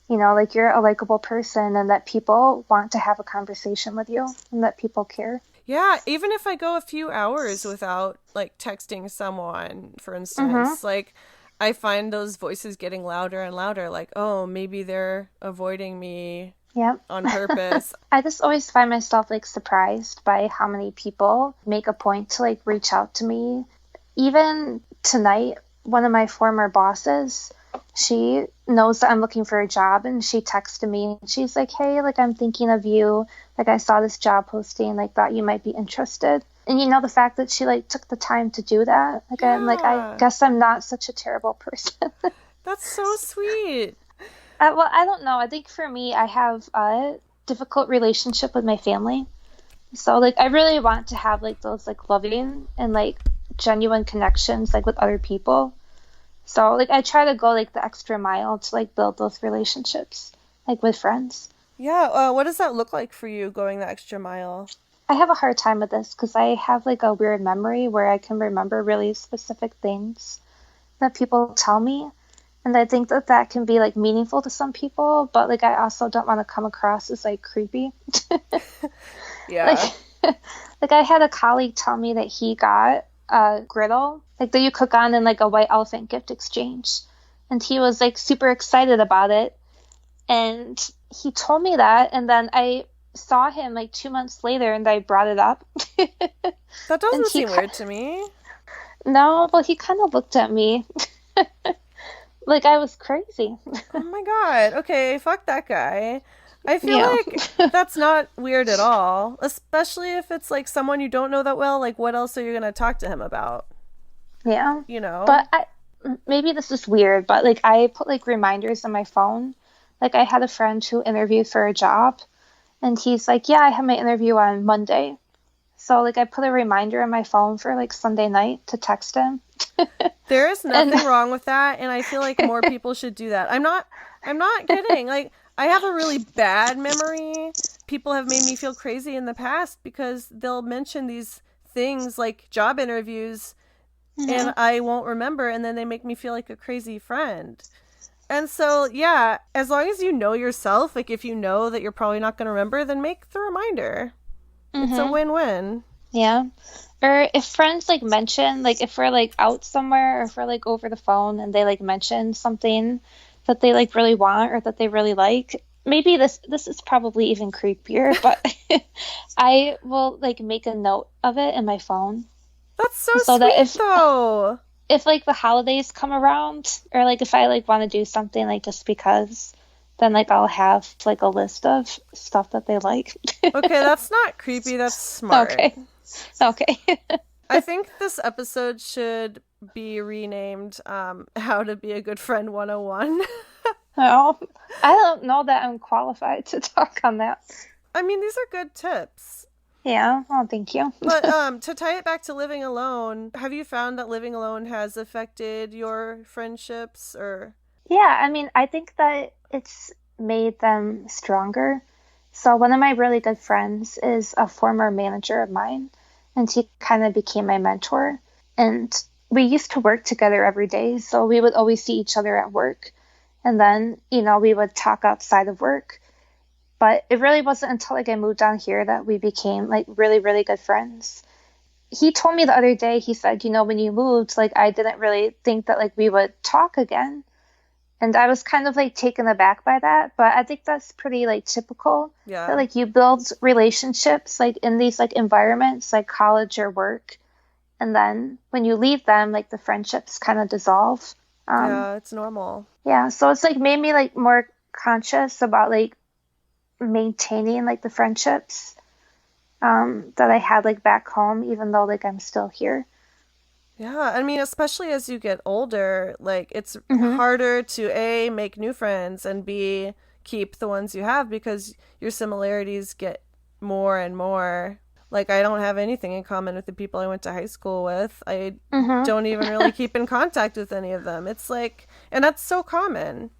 like you're a likable person and that people want to have a conversation with you and that people care. Yeah, even if I go a few hours without like texting someone, for Mm-hmm. instance, like I find those voices getting louder and louder, like, oh, maybe they're avoiding me Yep. on purpose. I just always find myself like surprised by how many people make a point to like reach out to me even tonight, one of my former bosses, she knows that I'm looking for a job and she texted me and she's like, "Hey, like I'm thinking of you. Like I saw this job posting, like thought you might be interested." And the fact that she like took the time to do that, like I'm like, I Yeah. guess I'm not such a terrible person. That's so sweet. Well, I don't know. I think for me, I have a difficult relationship with my family. So like I really want to have like those like loving and like genuine connections like with other people. So like I try to go like the extra mile to like build those relationships like with friends. Yeah, what does that look like for you going the extra mile? I have a hard time with this because I have like a weird memory where I can remember really specific things that people tell me. And I think that that can be like meaningful to some people, but like I also don't want to come across as like creepy. Like Yeah. like I had a colleague tell me that he got a griddle like that you cook on in like a white elephant gift exchange. And he was like super excited about it. And he told me that and then I saw him like 2 months later and I brought it up. That And doesn't seem weird to me. no, well he kind of looked at me like I was crazy. Oh my god. Okay, fuck that guy. I feel Yeah. like that's not weird at all, especially if it's like someone you don't know that well. Like, what else are you gonna talk to him about? Yeah. You know? But maybe this is weird, but like I put like reminders on my phone. Like I had a friend who interviewed for a job and he's like, "Yeah, I have my interview on Monday." So like I put a reminder on my phone for like Sunday night to text him. There is And nothing wrong with that, and I feel like more people should do that. I'm not kidding. Like, I have a really bad memory. People have made me feel crazy in the past because they'll mention these things like job interviews and Mhm. I won't remember, and then they make me feel like a crazy friend. And so, yeah, as long as you know yourself, like if you know that you're probably not going to remember, then make the reminder. It's a Mhm. win-win. Yeah. Or if friends like mention, like if we're like out somewhere or if we're like over the phone and they like mention something that they like really want or that they really like, maybe this is probably even creepier, but I will like make a note of it in my phone That's so so that sweet, though. if like the holidays come around or like if I like want to do something like just because, then like I'll have like a list of stuff that they like. Okay, that's not creepy, that's smart. Okay. Okay. I think this episode should be renamed How to Be a Good Friend 101. Well, I don't know that I'm qualified to talk on that. I mean, these are good tips. Yeah, well, thank you. But to tie it back to living alone, have you found that living alone has affected your friendships or Yeah, I mean, I think that it's made them stronger. So, one of my really good friends is a former manager of mine, and he kind of became my mentor. And we used to work together every day, so we would always see each other at work. And then, we would talk outside of work. But it really wasn't until like I moved down here that we became like really, really good friends. He told me the other day, he said, when you moved, like I didn't really think that like we would talk again. And I was kind of like taken aback by that, but I think that's pretty like typical that yeah. like you build relationships like in these like environments like college or work, and then when you leave them, like the friendships kind of dissolve. Um, Yeah, it's normal. yeah, so it's like made me like more conscious about like maintaining like the friendships that I had like back home, even though like I'm still here. Yeah, I mean, especially as you get older, like it's Hmm. harder to A, make new friends and B, keep the ones you have because your similarities get more and more. Like, I don't have anything in common with the people I went to high school with. I Hmm. don't even really keep in contact with any of them. It's like, and that's so common.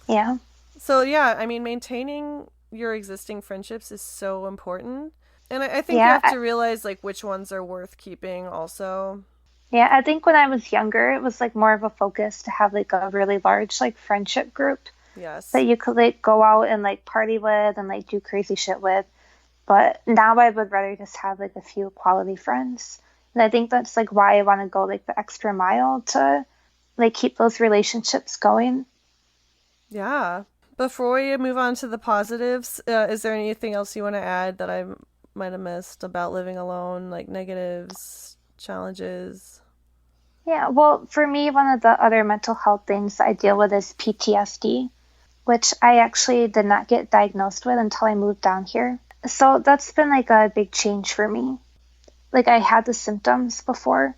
Yeah. So, yeah, I mean, maintaining your existing friendships is so important. And I think you Yeah. have to realize, like, which ones are worth keeping also. Yeah, I think when I was younger, it was like more of a focus to have like a really large like friendship group that Yes. you could like go out and like party with and like do crazy shit with. But now I would rather just have like a few quality friends. And I think that's like why I want to go like the extra mile to like keep those relationships going. Yeah. Before we move on to the positives, is there anything else you want to add that I might have missed about living alone, like negatives, challenges? Yeah, well, for me, one of the other mental health things I deal with is PTSD, which I actually did not get diagnosed with until I moved down here. So that's been like a big change for me. Like I had the symptoms before,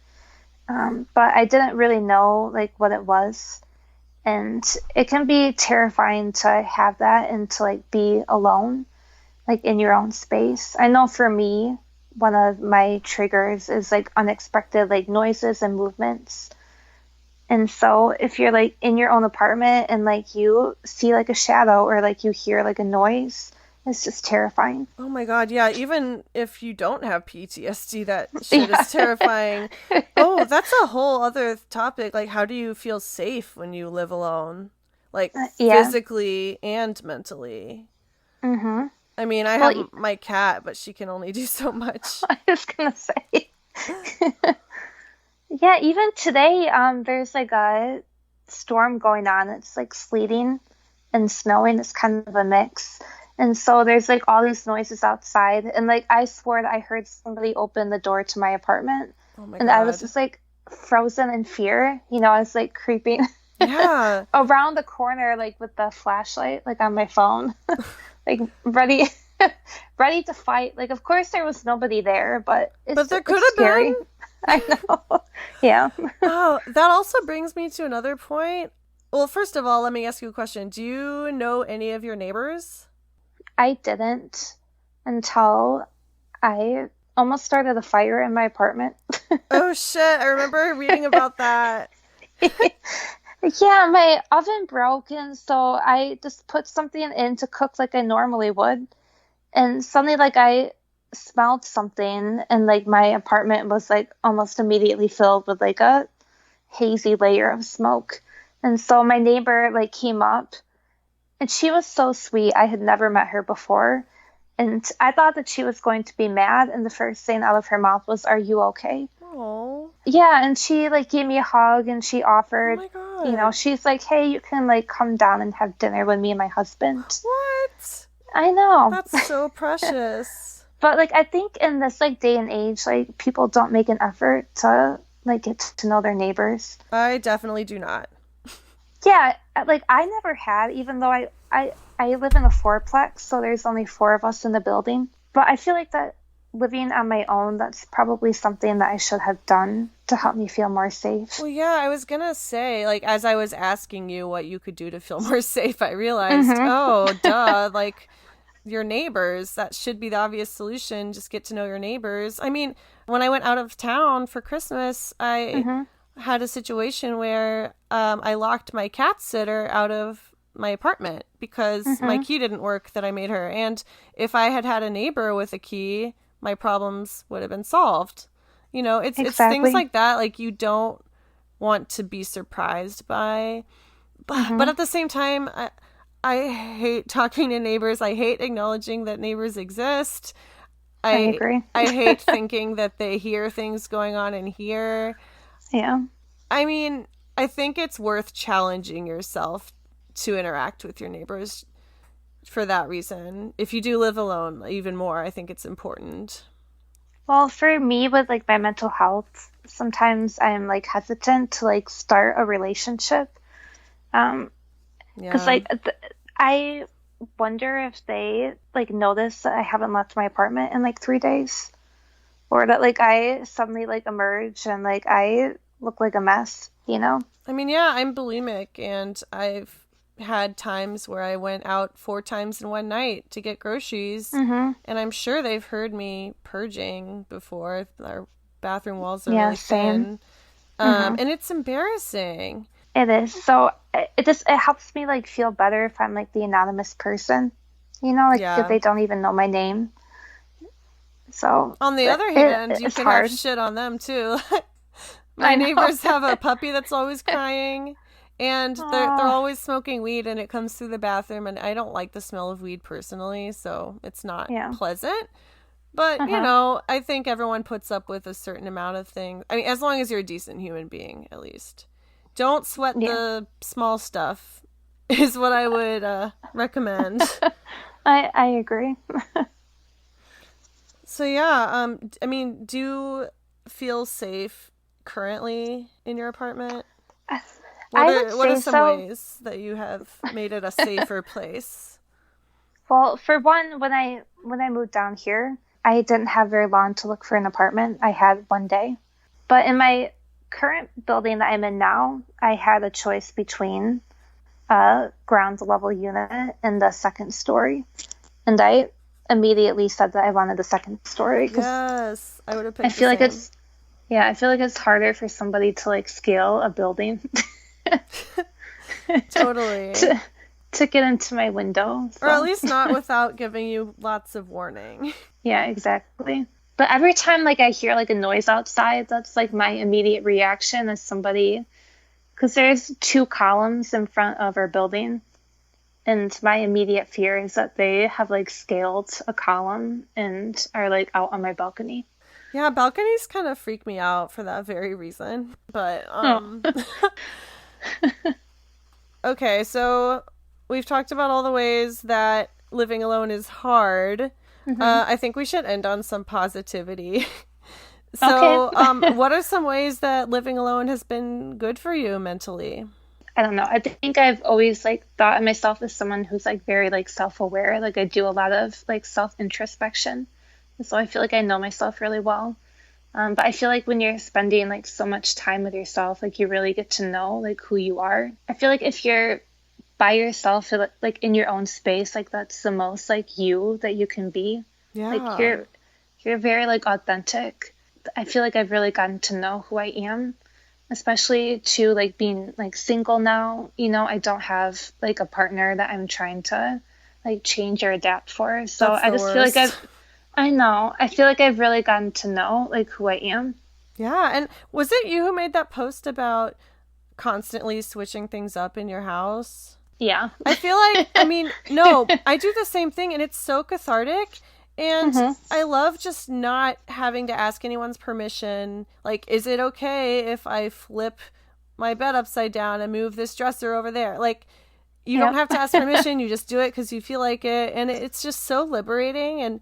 but I didn't really know like what it was. And it can be terrifying to have that and to like be alone, like in your own space. I know for me, one of my triggers is like unexpected like noises and movements. And so if you're like in your own apartment and like you see like a shadow or like you hear like a noise, it's just terrifying. Oh my God, yeah, even if you don't have PTSD, that shit Yeah. is terrifying. Oh, that's a whole other topic. Like, how do you feel safe when you live alone? Like, Yeah. physically and mentally. Mhm. I mean, I Well, have my cat, but she can only do so much. I was gonna say. Yeah, even today, there's like a storm going on. It's like sleeting and snowing. It's kind of a mix. And so there's like all these noises outside. And like I swore that I heard somebody open the door to my apartment. Oh my And I was God. just like frozen in fear. I was like creeping Yeah. around the corner, like with the flashlight, like on my phone, like ready, ready to fight. Like, of course, there was nobody there, but But there it's could have scary. been. I know. Yeah. Oh, that also brings me to another point. Well, first of all, let me ask you a question. Do you know any of your neighbors? I didn't until I almost started a fire in my apartment. Oh shit, I remember reading about that. Yeah, my oven broke, and so I just put something in to cook like I normally would. And suddenly, like, I smelled something, and like my apartment was like almost immediately filled with like a hazy layer of smoke. And so my neighbor like came up, and she was so sweet. I had never met her before. And I thought that she was going to be mad, and the first thing out of her mouth was, "Are you okay?" Oh, Yeah, and she like gave me a hug and she oh offered, my God. she's like, "Hey, you can like come down and have dinner with me and my husband." What? I know. That's so precious. But like I think in this like day and age, like people don't make an effort to like get to know their neighbors. I definitely do not. Yeah, like I never had, even though I live in a fourplex, so there's only four of us in the building. But I feel like that living on my own, that's probably something that I should have done to help me feel more safe. Well, yeah, I was gonna say, like, as I was asking you what you could do to feel more safe, I realized, Mhm. oh, duh, like, your neighbors, that should be the obvious solution. Just get to know your neighbors. I mean, when I went out of town for Christmas, I Mhm. had a situation where I locked my cat sitter out of my apartment because my Mhm. key didn't work that I made her. And if I had had a neighbor with a key, my problems would have been solved. You know, it's things Exactly. like that, like, you don't want to be surprised by. But Mhm. at the same time, I hate talking to neighbors. I hate acknowledging that neighbors exist. I I agree. I hate thinking that they hear things going on in here. Yeah. I mean, I think it's worth challenging yourself to interact with your neighbors for that reason. If you do live alone, even more, I think it's important. Well, for me with like my mental health, sometimes I'm like hesitant to like start a relationship. Um, because Yeah. like I wonder if they like notice that I haven't left my apartment in like 3 days, or that like I suddenly like emerge and like I look like a mess. I mean, yeah, I'm bulimic and I've had times where I went out 4 times in one night to get groceries, Mm-hmm. and I'm sure they've heard me purging before. Our bathroom walls are Yeah, really same. thin. Mm-hmm. And it's embarrassing. It is. So it helps me like feel better if I'm like the anonymous person, like if Yeah. they don't even know my name. So On the other it hand, you it's can have hard. shit on them too. My I know. neighbors have a puppy that's always crying, and they're Oh, always smoking weed, and it comes through the bathroom, and I don't like the smell of weed personally, so it's not yeah. pleasant. But, Uh-huh. I think everyone puts up with a certain amount of things. I mean, as long as you're a decent human being, at least. Don't sweat Yeah. the small stuff, is what I would recommend. I agree. So, yeah, I mean, do feel safe currently in your apartment? I What I would are say some so. ways that you have made it a safer place? Well, for one, when I moved down here, I didn't have very long to look for an apartment. I had one day. But in my current building that I'm in now, I had a choice between a ground level unit and the second story. And I immediately said that I wanted the second story because Yes, I would have I picked the feel like same. it's, yeah, I feel like it's harder for somebody to like scale a building Totally. to to get into my window. Or at So least not without giving you lots of warning. yeah, exactly. But every time like I hear like a noise outside, that's like my immediate reaction as somebody, because there's two columns in front of our building, and my immediate fear is that they have like scaled a column and are like out on my balcony. Yeah, balconies kind of freak me out for that very reason. But Oh. okay, so we've talked about all the ways that living alone is hard. Hmm. I think we should end on some positivity. Okay. So, what are some ways that living alone has been good for you mentally? I don't know. I think I've always like thought of myself as someone who's like very like self-aware. Like I do a lot of like self-introspection. So I feel like I know myself really well. But I feel like when you're spending like so much time with yourself, like you really get to know like who you are. I feel like if you're by yourself, like in your own space, like that's the most like you that you can be. Like Yeah. you're very like authentic. I feel like I've really gotten to know who I am, especially to like being like single now. I don't have like a partner that I'm trying to like change or adapt for. So That's I the just feel like worst. I know, I feel like I've really gotten to know like who I am. Yeah, and was it you who made that post about constantly switching things up in your house? Yeah. I feel like, I mean, no, I do the same thing and it's so cathartic. And Hmm. I love just not having to ask anyone's permission. Like, is it okay if I flip my bed upside down and move this dresser over there? Like, you don't Yep. have to ask permission. You just do it because you feel like it. And it's just so liberating. And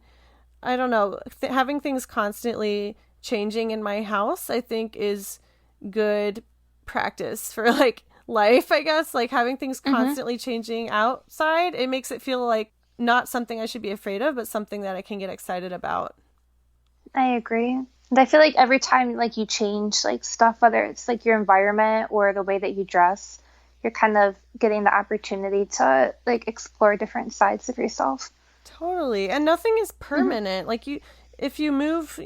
I don't know, having things constantly changing in my house, I think is good practice for like life, I guess. Like having things Hmm. constantly changing outside, it makes it feel like not something I should be afraid of, but something that I can get excited about. I agree. And I feel like every time like you change like stuff, whether it's like your environment or the way that you dress, you're kind of getting the opportunity to like explore different sides of yourself. Totally. And nothing is Hmm. permanent. Like you if you move,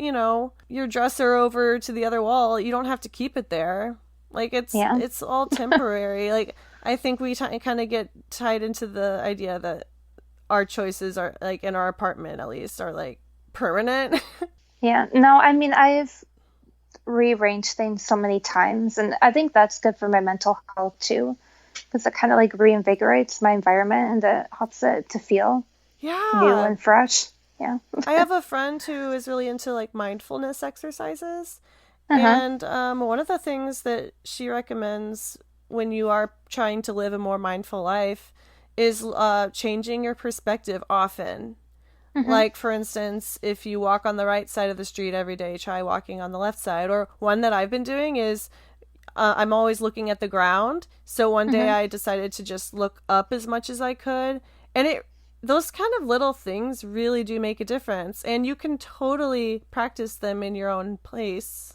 your dresser over to the other wall, you don't have to keep it there. Like Yeah. it's all temporary. Like I think we kind of get tied into the idea that our choices are like in our apartment at least are like permanent. Yeah. No, I mean, I've rearranged things so many times, and I think that's good for my mental health too, because it kind of like reinvigorates my environment and it helps it to feel new Yeah. and fresh. Yeah. I have a friend who is really into like mindfulness exercises. Uh-huh. And one of the things that she recommends when you are trying to live a more mindful life is changing your perspective often. Hmm. Like, for instance, if you walk on the right side of the street every day, try walking on the left side. Or one that I've been doing is I'm always looking at the ground. So one day Hmm. I decided to just look up as much as I could. And those kind of little things really do make a difference. And you can totally practice them in your own place.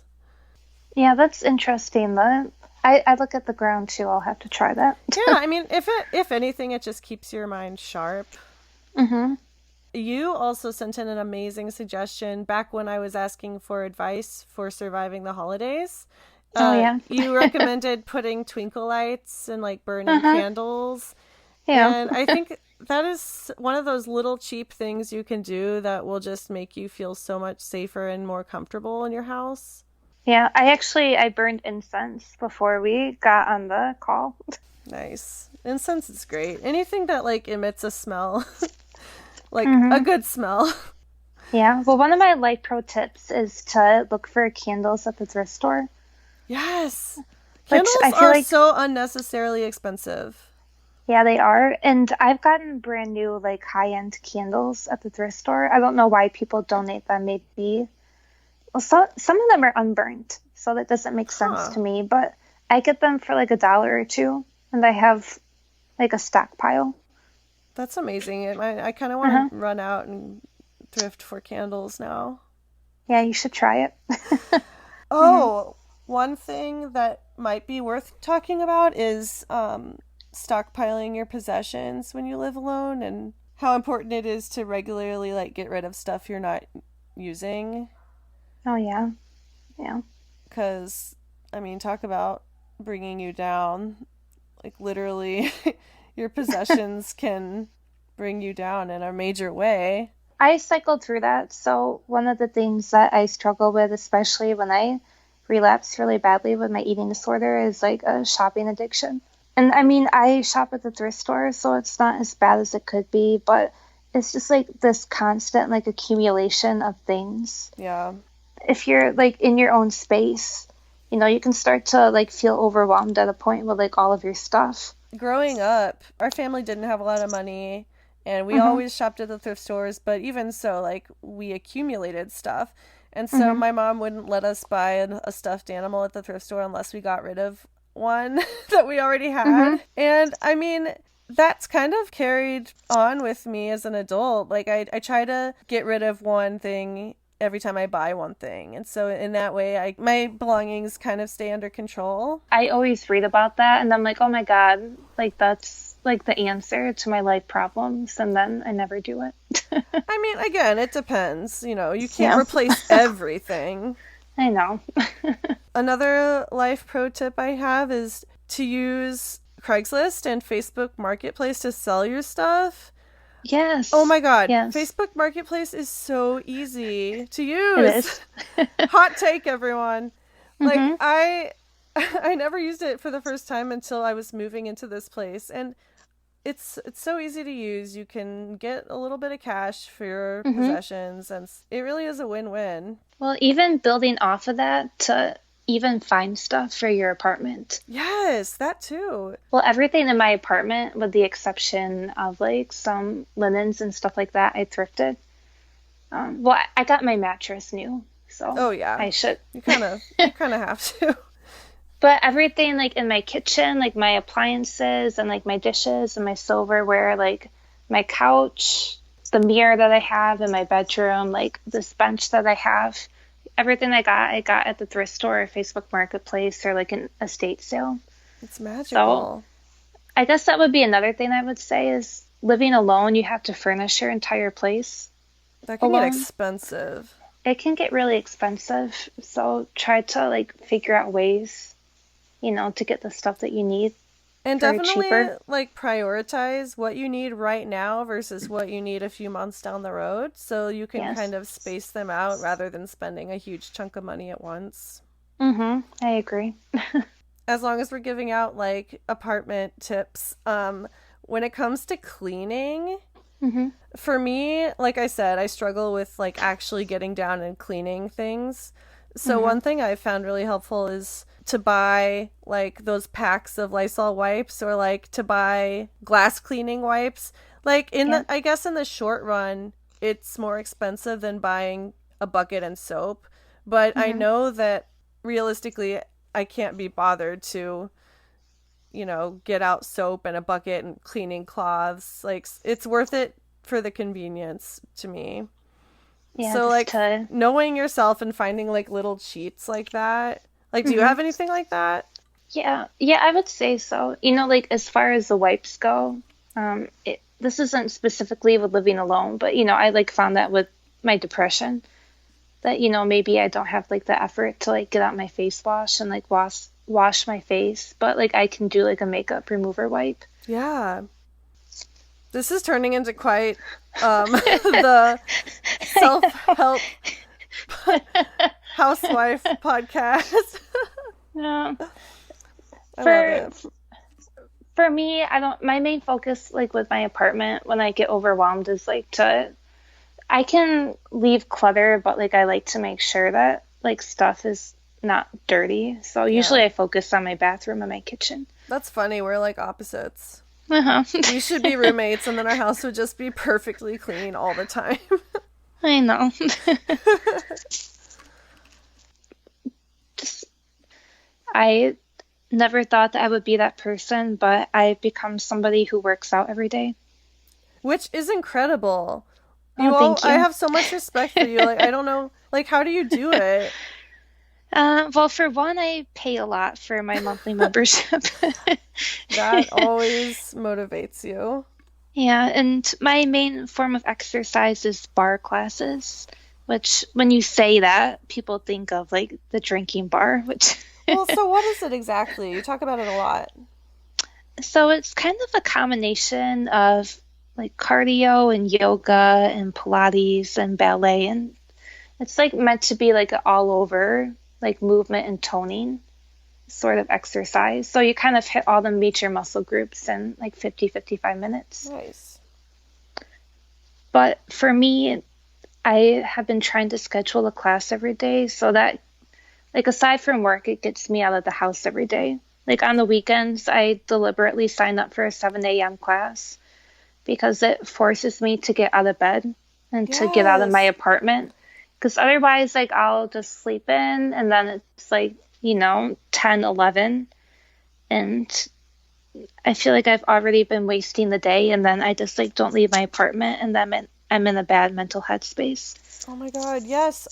Yeah, that's interesting. I look at the ground too. I'll have to try that. Yeah, I mean, if anything, it just keeps your mind sharp. Hmm. You also sent in an amazing suggestion back when I was asking for advice for surviving the holidays. Oh yeah. You recommended putting twinkle lights and like burning Uh-huh. candles. Yeah. And I think that is one of those little cheap things you can do that will just make you feel so much safer and more comfortable in your house. Yeah. I burned incense before we got on the call. Nice. Incense is great. Anything that like emits a smell, like a Hmm. good smell. Yeah. Well, one of my life pro tips is to look for candles at the thrift store, Yes. which Candles I feel are like, so unnecessarily expensive. yeah, they are. And I've gotten brand new, like high-end candles at the thrift store. I don't know why people donate them. Maybe Well, some of them are unburnt, so that doesn't make sense Huh. to me. But I get them for like $1 or $2, and I have like a stockpile. That's amazing. I kind of want Uh-huh. to run out and thrift for candles now. Yeah, you should try it. hmm Oh, one thing that might be worth talking about is stockpiling your possessions when you live alone and how important it is to regularly like get rid of stuff you're not using. Oh yeah, yeah. Because, I mean, talk about bringing you down. Like, literally, your possessions can bring you down in a major way. I cycled through that. So one of the things that I struggle with, especially when I relapse really badly with my eating disorder, is like a shopping addiction. And I mean, I shop at the thrift store, so it's not as bad as it could be, but it's just like this constant like accumulation of things. Yeah. If you're like in your own space, you can start to like feel overwhelmed at a point with like all of your stuff. Growing up, our family didn't have a lot of money, and we Mhm. always shopped at the thrift stores, but even so, like, we accumulated stuff. And so Mhm. my mom wouldn't let us buy a stuffed animal at the thrift store unless we got rid of one that we already Mhm. had. And I mean, that's kind of carried on with me as an adult. Like, I try to get rid of one thing every time I buy one thing. And so in that way, my belongings kind of stay under control. I always read about that and I'm like, "Oh my God, like that's like the answer to my life problems." And then I never do it. I mean, again, it depends. You know, you can't Yeah. replace everything. I know. Another life pro tip I have is to use Craigslist and Facebook Marketplace to sell your stuff. Oh Yes. my god, Yes. Facebook Marketplace is so easy to It use. is. Hot take, everyone. Like, Mhm. I never used it for the first time until I was moving into this place, and it's so easy to use. You can get a little bit of cash for your Mhm. possessions, and it really is a win-win. Well, even building off of that to even find stuff for your apartment. Yes, that too. Well, everything in my apartment, with the exception of like some linens and stuff like that, I thrifted. Well, I got my mattress new, so Oh yeah, I should. you kind of have to. But everything like in my kitchen, like my appliances and like my dishes and my silverware, like my couch, the mirror that I have in my bedroom, like this bench that I have, everything I got at the thrift store or Facebook Marketplace or like an estate sale. It's So magical. I guess that would be another thing I would say is living alone, you have to furnish your entire place That can get alone. expensive. It can get really expensive, so try to like figure out ways, to get the stuff that you need And for definitely cheaper. like prioritize what you need right now versus what you need a few months down the road so you can Yes. kind of space them out rather than spending a huge chunk of money at once. I agree. As long as we're giving out like apartment tips, when it comes to cleaning, hmm for me, like I said, I struggle with like actually getting down and cleaning things. So hmm one thing I found really helpful is to buy like those packs of Lysol wipes or like to buy glass cleaning wipes. Like Yeah. I guess in the short run, it's more expensive than buying a bucket and soap, but I hmm know that realistically I can't be bothered to get out soap and a bucket and cleaning cloths. Like, it's worth it for the convenience to me. Yeah, So, just like, to. knowing yourself and finding, like, little cheats like that. Like, do you hmm have anything like that? Yeah, yeah, I would say so. Like as far as the wipes go, this isn't specifically with living alone, but I like found that with my depression that maybe I don't have like the effort to like get out my face wash and like wash my face, but like I can do like a makeup remover wipe. Yeah. This is turning into quite the self help housewife podcast. Yeah. I love For it. for me, I don't. My main focus, like with my apartment, when I get overwhelmed, is like to. I can leave clutter, but like I like to make sure that like stuff is not dirty. So Yeah. usually I focus on my bathroom and my kitchen. That's funny. We're like opposites. Uh-huh. We should be roommates, and then our house would just be perfectly clean all the time. I know. I never thought that I would be that person, but I've become somebody who works out every day. Which is incredible. Oh, I thank you. have so much respect for you. Like, I don't know, like, how do you do it? Well, for one, I pay a lot for my monthly membership. That always motivates you. Yeah, and my main form of exercise is bar classes, which when you say that, people think of like the drinking bar, which Well, so what is it exactly? You talk about it a lot. so it's kind of a combination of like cardio and yoga and Pilates and ballet, and it's like meant to be like an all over like movement and toning sort of exercise. So you kind of hit all the major muscle groups in like 50-55 minutes. Nice. But for me, I have been trying to schedule a class every day so that, like, aside from work, it gets me out of the house every day. Like, on the weekends, I deliberately sign up for a 7 a.m. class because it forces me to get out of bed and to get out of my Yes. apartment. Because otherwise, like, I'll just sleep in and then it's like, 10, 11, and I feel like I've already been wasting the day, and then I just like don't leave my apartment, and then I'm in a bad mental headspace. Oh my God, yes.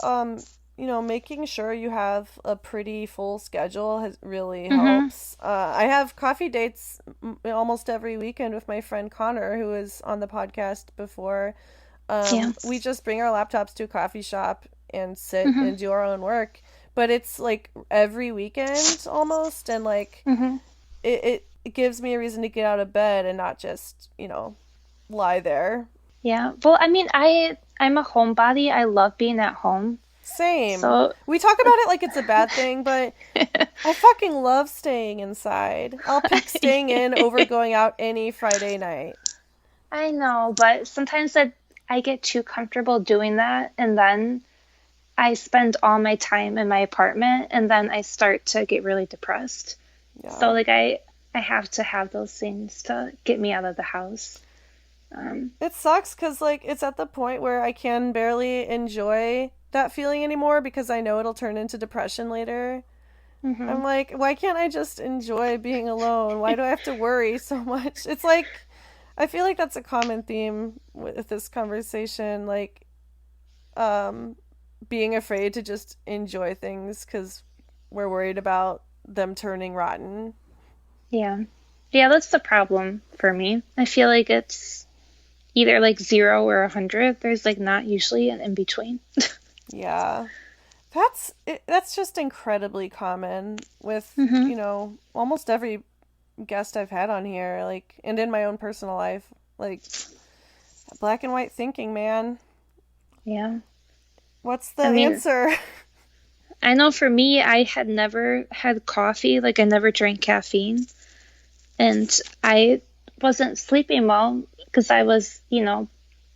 Making sure you have a pretty full schedule has really Mm-hmm. helps. I have coffee dates almost every weekend with my friend Connor, who was on the podcast before. Yeah. We just bring our laptops to a coffee shop and sit Mm-hmm. and do our own work. But it's like every weekend almost, and like Mm-hmm. it gives me a reason to get out of bed and not just, lie there. Yeah. Well, I mean, I'm a homebody. I love being at home. Same. So We talk about it like it's a bad thing, but I fucking love staying inside. I'll pick staying in over going out any Friday night. I know, but sometimes I get too comfortable doing that, and then I spend all my time in my apartment, and then I start to get really depressed. So Yeah. like I have to have those things to get me out of the house. It sucks because, like, it's at the point where I can barely enjoy that feeling anymore because I know it'll turn into depression later. Mm-hmm. I'm like, why can't I just enjoy being alone? Why do I have to worry so much? It's like, I feel like that's a common theme with this conversation. Like, um, being afraid to just enjoy things because we're worried about them turning rotten. Yeah. Yeah, that's the problem for me. I feel like it's either like 0 or 100. There's like not usually an in between. Yeah. That's just incredibly common with, Mm-hmm. almost every guest I've had on here, like, and in my own personal life. Like, black and white thinking, man. Yeah. What's the I mean, answer? I know for me, I had never had coffee. Like, I never drank caffeine. And I wasn't sleeping well because I was,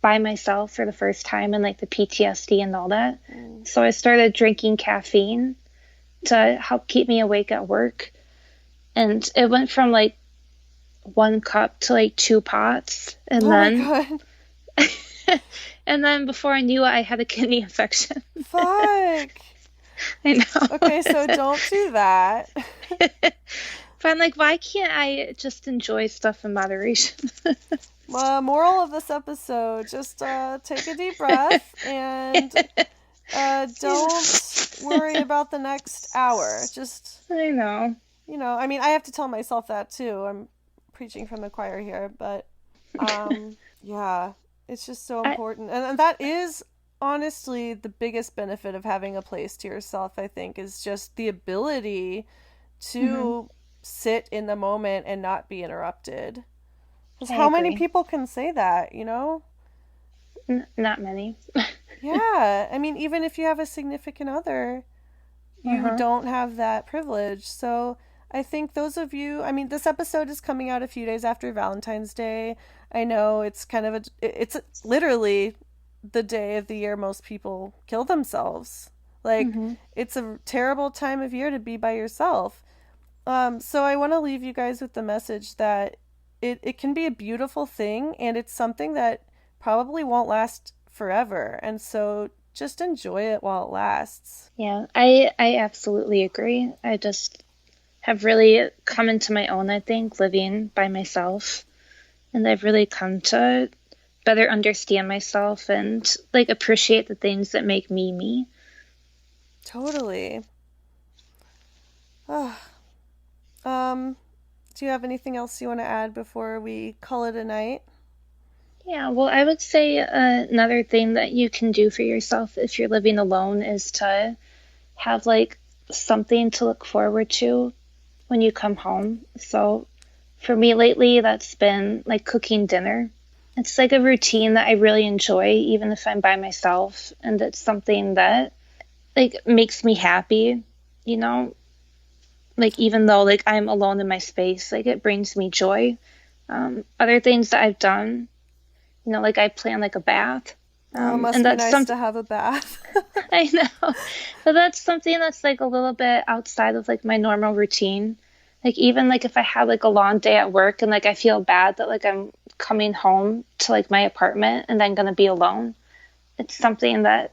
by myself for the first time and like the PTSD and all that. So I started drinking caffeine to help keep me awake at work. And it went from like 1 cup to like 2 pots. And Oh my then, God. and then before I knew it, I had a kidney infection. Fuck. I know. Okay, so don't do that. But I'm like, why can't I just enjoy stuff in moderation? Moral of this episode, just take a deep breath and don't worry about the next hour. Just, I know. I mean, I have to tell myself that too. I'm preaching from the choir here, but yeah, it's just so I, important. And that is honestly the biggest benefit of having a place to yourself, I think, is just the ability mhm, to sit in the moment and not be interrupted. Because I how many agree. people can say that, you know? Not many. Yeah, I mean, even if you have a significant other, you Uh-huh. don't have that privilege. So I think those of you, I mean, this episode is coming out a few days after Valentine's Day. I know it's kind of it's literally the day of the year most people kill themselves. Like, Hmm. it's a terrible time of year to be by yourself. So I want to leave you guys with the message that it can be a beautiful thing, and it's something that probably won't last forever. And so just enjoy it while it lasts. Yeah, I absolutely agree. have really come into my own, I think, living by myself. And I've really come to better understand myself and like appreciate the things that make me me. Totally. Oh, um, do you have anything else you want to add before we call it a night? Yeah, well, I would say another thing that you can do for yourself if you're living alone is to have like something to look forward to when you come home. So for me lately, that's been like cooking dinner. It's like a routine that I really enjoy, even if I'm by myself. And it's something that like makes me happy, you know, like even though like I'm alone in my space, like it brings me joy. Other things that I've done, like I plan like a bath. Oh, it And must be that's nice something to have a bath. I know, but that's something that's like a little bit outside of like my normal routine. Like even like if I have like a long day at work and like I feel bad that like I'm coming home to like my apartment and I'm gonna be alone, it's something that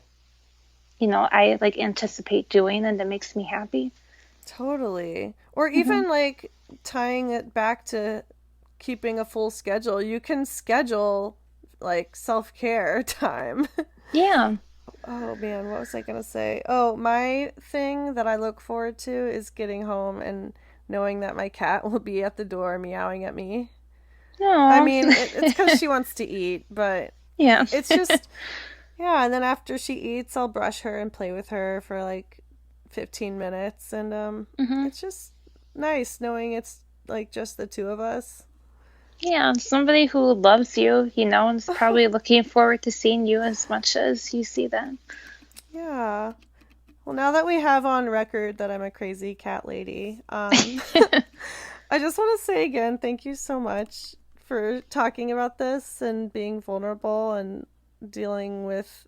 I like anticipate doing and it makes me happy. Totally. Or Hmm. even like tying it back to keeping a full schedule, you can schedule like self care time. Yeah. Oh man, what was I gonna say? Oh, my thing that I look forward to is getting home and knowing that my cat will be at the door meowing at me. I Oh. mean, it's because she wants to eat, but Yeah. it's just, yeah. And then after she eats, I'll brush her and play with her for like 15 minutes. And Hmm. it's just nice knowing it's like just the two of us. Yeah, somebody who loves you, and is probably looking forward to seeing you as much as you see them. Yeah. Well, now that we have on record that I'm a crazy cat lady, I just want to say again, thank you so much for talking about this and being vulnerable and dealing with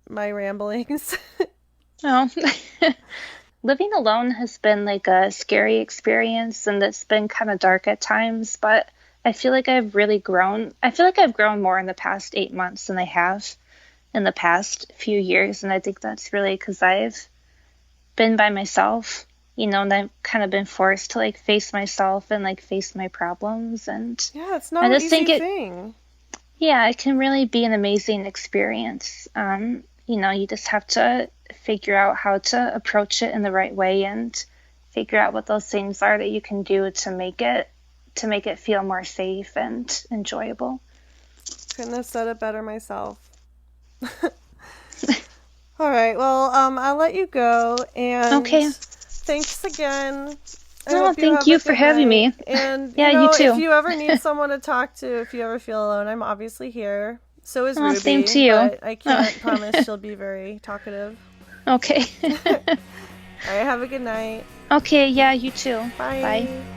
my ramblings. Oh. Living alone has been like a scary experience and it's been kind of dark at times, but I feel like I've really grown. I feel like I've grown more in the past 8 months than I have in the past few years. And I think that's really because I've been by myself, and I've kind of been forced to like face myself and like face my problems. And Yeah, it's I no just easy think thing. yeah, it can really be an amazing experience. You just have to figure out how to approach it in the right way and figure out what those things are that you can do to make it feel more safe and enjoyable. Couldn't have said it better myself. All right, well, I'll let you go, and Okay. thanks again. I No, hope you thank have a you for good having night. me. And, Yeah, you if too. you ever need someone to talk to, if you ever feel alone, I'm obviously here. So is Oh, same Ruby, to you. but I Oh, can't promise she'll be very talkative. okay. All right, have a good night. Okay, yeah, you too. Bye. Bye.